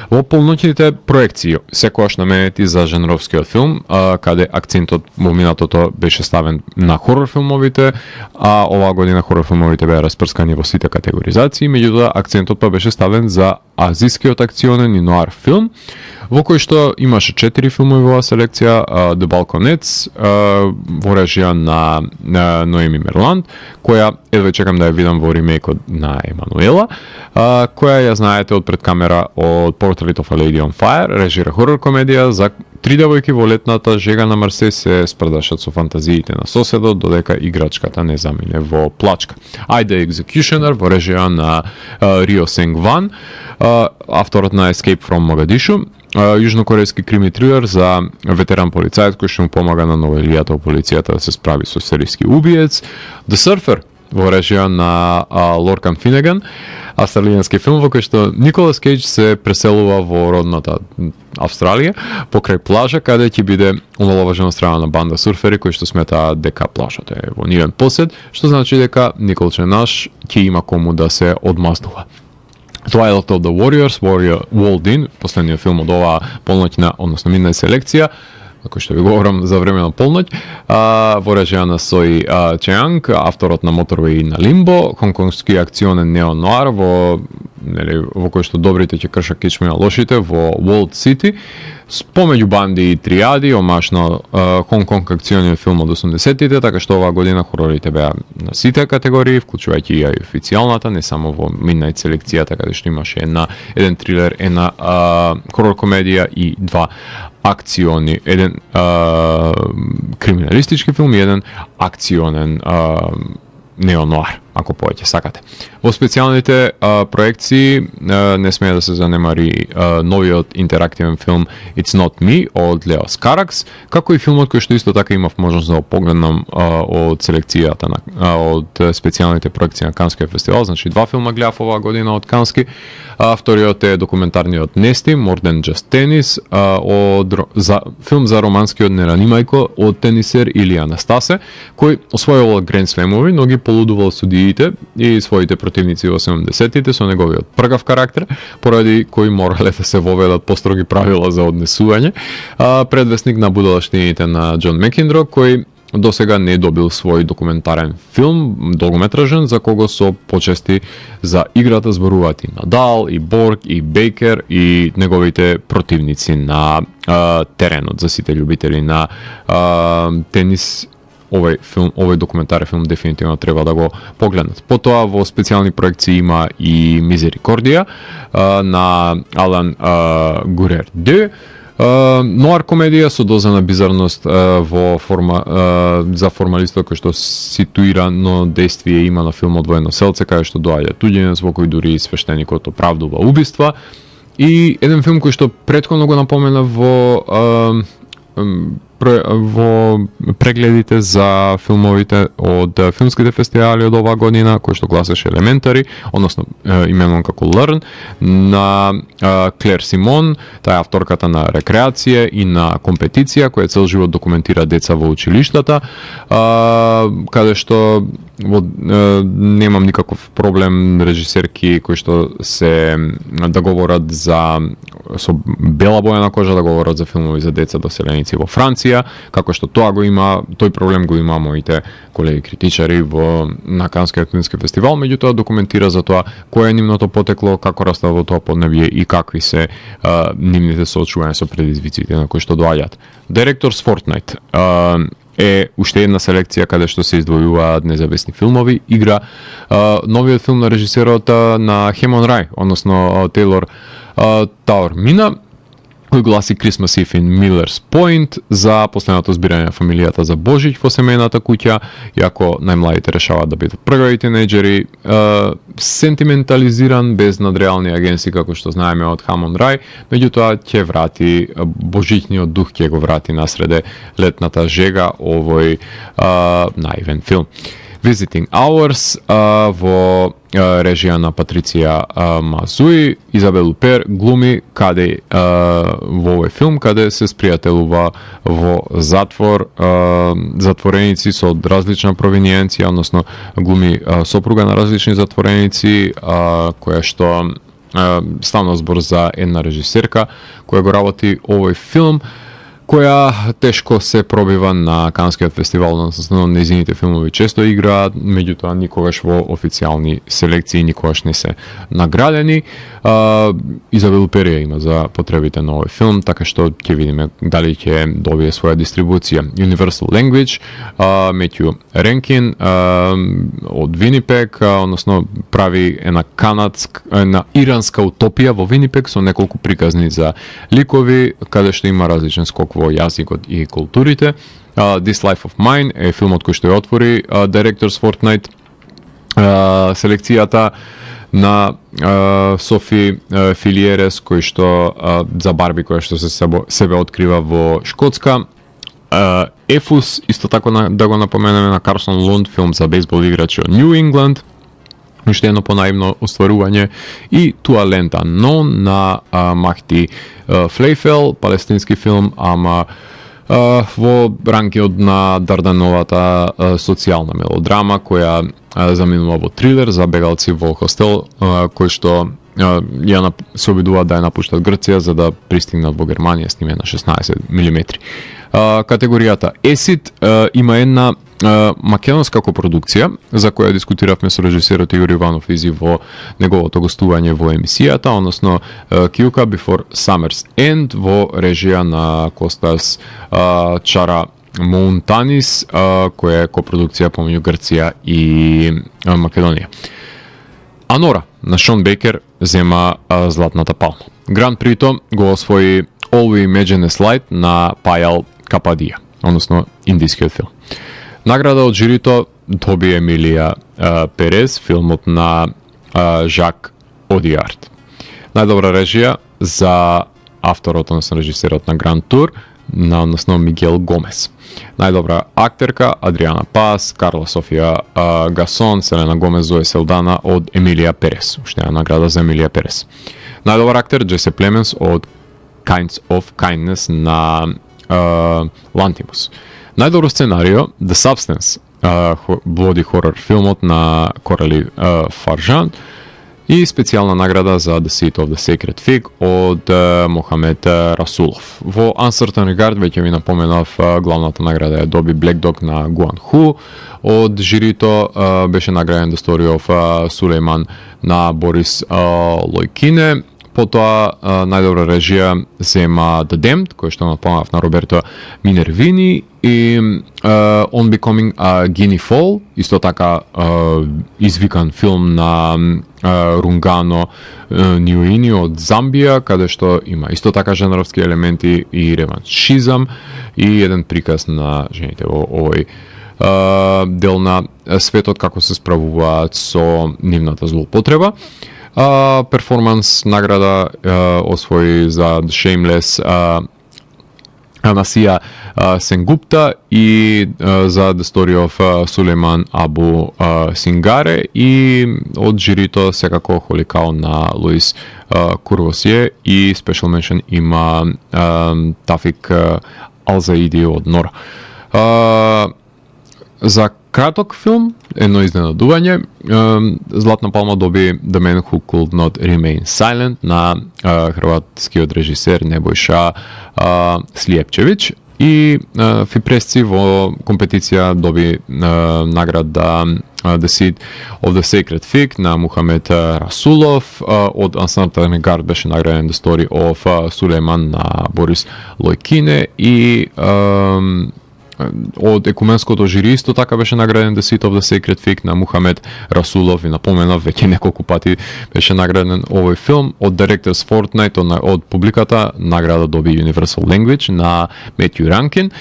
Во полноќните проекции секогаш наменети за жанровскиот филм, каде акцентот во минатото беше ставен на хорор филмовите, а оваа година хорор филмовите беа распрскани во сите категоризации, меѓутоа акцентот па беше ставен за азискиот акционен и ноар филм, во кој што имаше 4 филмови во оваа селекција, The Balconettes, во режија на Ноеми Мерланд, која едва чекам да ја видам во ремейкот на Емануела, која ја знаете од пред камера од Portrait of a Lady on Fire, режира хорор комедија за 3 девојки во летната жега на Марсеј се спредашат со фантазиите на соседот, додека играчката не замине во плачка. The Executioner во режија на Рио Сенг Ван, авторот на Escape from Mogadishu, јужнокорејски крими трилер за ветеран полицаец кој што му помага на новелијата во полицијата да се справи со серијски убиец. The Surfer во режија на Лоркан Финеган, австралијански филм во кој што Николас Кейдж се преселува во родната Австралија покрај плажа, каде ќе биде омаловажен од страна на банда сурфери кои што сметаат дека плажата е во нивен посед, што значи дека Николче наш ќе има кому да се одмаздува. Twilight of the Warriors, Walled In, последниот филм од оваа полноќна, односно миднајт селекција, кој што ви говорам за време на полноќ, во режија на Сои Чеанг, авторот на Motorway и на Limbo, хонконгски акционен неонуар во кој што добрите ќе кршат кичми на лошите во Walled City, помеѓу банди и триади, омаш на Хонконг акционен филм од 80-тите, така што оваа година хорорите беа на сите категории, вклучувајќи и официјалната, не само во Midnight селекцијата, каде што имаше еден трилер, една хорор комедија и два акциони, еден криминалистички филм и еден акционен неонуар, ако повеќе сакате. Во специјалните проекции не смее да се занемари новиот интерактивен филм It's Not Me од Лео Скаракс, како и филмот кој што исто така имав можност да го погледнам од селекцијата од специјалните проекции на Канскиот фестивал, значи два филма гледав оваа година од Кански. Вториот е документарниот Нести, More Than Just Tennis, филм за романскиот неранимајко од тенисер Или Анастасе, кој освојувал Гранд Слемови, но ги полудувал судиите и своите противници во 70-тите со неговиот пргав карактер, поради кој морале да се воведат построги правила за однесување. Предвесник на будалштините на Џон Мекиндро, кој до сега не добил свој документарен филм, долгометражен, за кого со почести за играта зборуваат и Надал, и Борг, и Бейкер, и неговите противници на теренот, за сите љубители на тенис. Овој документарен филм дефинитивно треба да го погледнат. Потоа во специјални проекции има и Мизерикордија на Алан Гурер Д. Ноар комедија со доза на бизарност во за формалистот кој што ситуирано действие има на филмот Воено селце, каде што доаѓа туѓенец во кој дури свештеникот оправдува убиства. И еден филм кој што претходно го напомена во во прегледите за филмовите од филмските фестивали од оваа година, кој што гласеше Elementary, односно именуван како Learn, на Клер Симон, таа е авторката на Рекреација и на Компетиција, која цел живот документира деца во училиштата, каде што немам никаков проблем режисерки кои што се да говорат за со бела боја на кожа, да говорат за филмови за деца доселеници во Франција, како што тоа го има, тој проблем го има моите колеги критичари на Канскиот филмски фестивал, меѓутоа документира за тоа кој е нивното потекло, како растава во тоа поднебје и какви се нивните соочувања со предизвиците на кои што доаѓаат. Directors Fortnight е уште една селекција каде што се издвојуваат независни филмови. Игра новиот филм на режисерот на Хемон Рај, односно Тейлор Таормина, кој гласи Christmas Eve in Miller's Point за последното збирање на фамилијата за Божиќ во семејната куќа, иако најмладите решаваат да бидат пргави тинејџери, сентиментализиран без надреални агенси како што знаеме од Хамон Рај, меѓутоа ќе врати божиќниот дух, ќе го врати насреде летната жега овој наивен филм. Visiting Hours во режија на Патриција Мазуи, Изабел Лупер глуми каде во овој филм, каде се спријателува во затвор затвореници со различна провиниенција, односно глуми сопруга на различни затвореници, која што ставно збор за една режисерка која го работи овој филм, која тешко се пробива на Канскиот фестивал, односно нејзините филмови често играат, меѓутоа никогаш во официјални селекции никогаш не се наградени. Изабел Перија има за потребите на овој филм, така што ќе видиме дали ќе добие своја дистрибуција. Universal Language, Метју Ренкин од Винипек, односно прави една иранска утопија во Винипек со неколку приказни за ликови, каде што има различен скок во јазикот и културите. This Life of Mine е филмот кој што ја отвори Directors Fortnight селекцијата на Софи Филиерес, кој што за Барби, која што се себе открива во Шкотска. Ефус, исто така да го напоменеме, на Карсон Лунд, филм за бейсбол играчи од Нью Ингланд, уште едно понаивно остварување, и Туалента Нон на Махти Флейфел, палестински филм, ама во рамкиот на Дардановата социјална мелодрама, која заминува во трилер за бегалци во хостел, кој што се обидуваат да ја напуштат Грција за да пристигнат во Германија, сниме на 16 мм. Категоријата Есид има една македонска копродукција за која дискутиравме со режисерот Игор Иванов Изи во неговото гостување во емисијата, односно Кјука Before Summer's End во режија на Костас Чара Монтанис, која е копродукција помеѓу Грција и Македонија. Анора на Шон Бейкер зема Златната палма. Гран Прито го освои All We Imagine Is Light на Пајал Кападија, односно индискиот филм. Награда од жирито доби Емилија Перес, филмот на Жак Одиард. Најдобра режија за авторот, односно режисерот на Гранд Тур, односно Мигел Гомес. Најдобра актерка Адриана Пас, Карла Софија Гасон, Селена Гомес, Зоe Селдана од Емилија Перес. Уште една награда за Емилија Перес. Најдобар актер Джесе Племенс од Kinds of Kindness на Лантимус. Најдобро сценарио The Substance, bloody horror филмот на Корали Фаржан, и специјална награда за The Seat of the Sacred Fig од Мохамед Расулов. Во Uncertain Regard, веќе ви напоменав, главната награда ја доби Black Dog на Гуан Ху. Од жирито беше награден The Story of Сулейман на Борис Лојкине. Потоа најдобра режија зема The Damned, кој што напоменав на Роберто Минервини, и On Becoming a Guinea Fowl, исто така извикан филм на Рунгано Ниуини од Замбија, каде што има исто така женеровски елементи и реваншизам и еден приказ на жените во овој дел на светот, како се справуваат со нивната злоупотреба. Перформанс награда освои за The Shameless Анасија Сенгупта и за The Story of Сулейман Абу Сингаре, и од жирито секако Холикао на Луис Курвосие, и special mention има Тафик Алзаиди од Нора. За краток филм, едно изненадување, Златна палма доби The Man Who Could Not Remain Silent на хрватскиот режисер Небојша Слиепчевиќ, и Фипресци во компетиција доби награда The Seed of the Sacred Fig на Мухамед Расулов, од Ансамблен гард беше награден The Story of Сулейман на Борис Лојкине, и од екуменското жири исто така беше награден The Seed of the Sacred Fig на Мухамед Расулов, и напоменав веќе неколку пати беше награден овој филм. Од Directors Fortnight, од публиката, награда доби Universal Language на Метју Ранкин.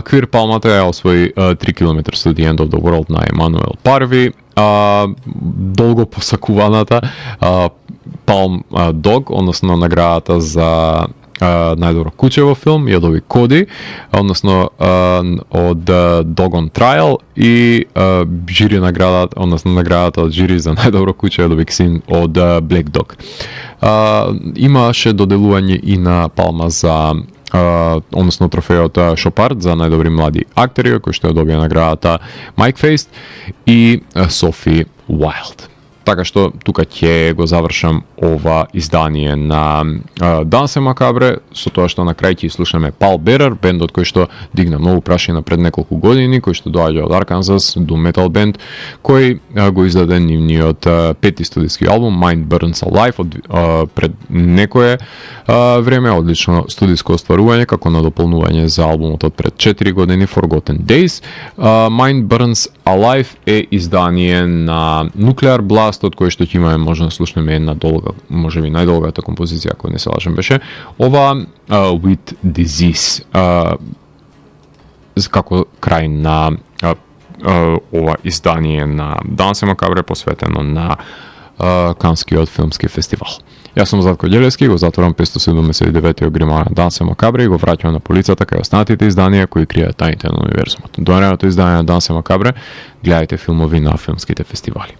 Квир палмата ја освои 3 km to the End of the World на Емануел Парви. Долго посакуваната Palm Dog, односно наградата за најдобро куче во филм, ја доби Коди, односно од Dog on Trial, и жири наградата, односно наградата од жири за најдобро куче ја доби Ксин од Black Dog. Имаше доделување и на Палма за односно трофејот Шопард за најдобри млади актери, кој што ја добија наградата Майк Фейст и Софи Уайлд. Така што тука ќе го завршам ова издание на Дансе Макабре, со тоа што на крај ќе слушаме Пал Берер, бендот кој што дигна многу прашања пред неколку години, кој што доаѓа од Арканзас, Doom Metal бенд, кој го издаде нивниот пети студиски албум Mind Burns Alive пред некое време, одлично студиско остварување како надополнување за албумот од пред 4 години Forgotten Days. Mind Burns Alive е издание на Nuclear Blast, од кој што ќе имаме можност да слушнеме една долга, можеби најдолгата композиција, ако не се лажам беше, ова With Disease, како крај на ова издание на Дансе Макабре, посветено на Канскиот филмски фестивал. Јас сум Зlatko Ѓелевски, го затворам 579-тиот гримар на Дансе Макабре и го враќам на полицата кај останатите изданија кои кријат тајните на универзумот. До наредното издание на Дансе Макабре гледајте филмови на филмските фестивали.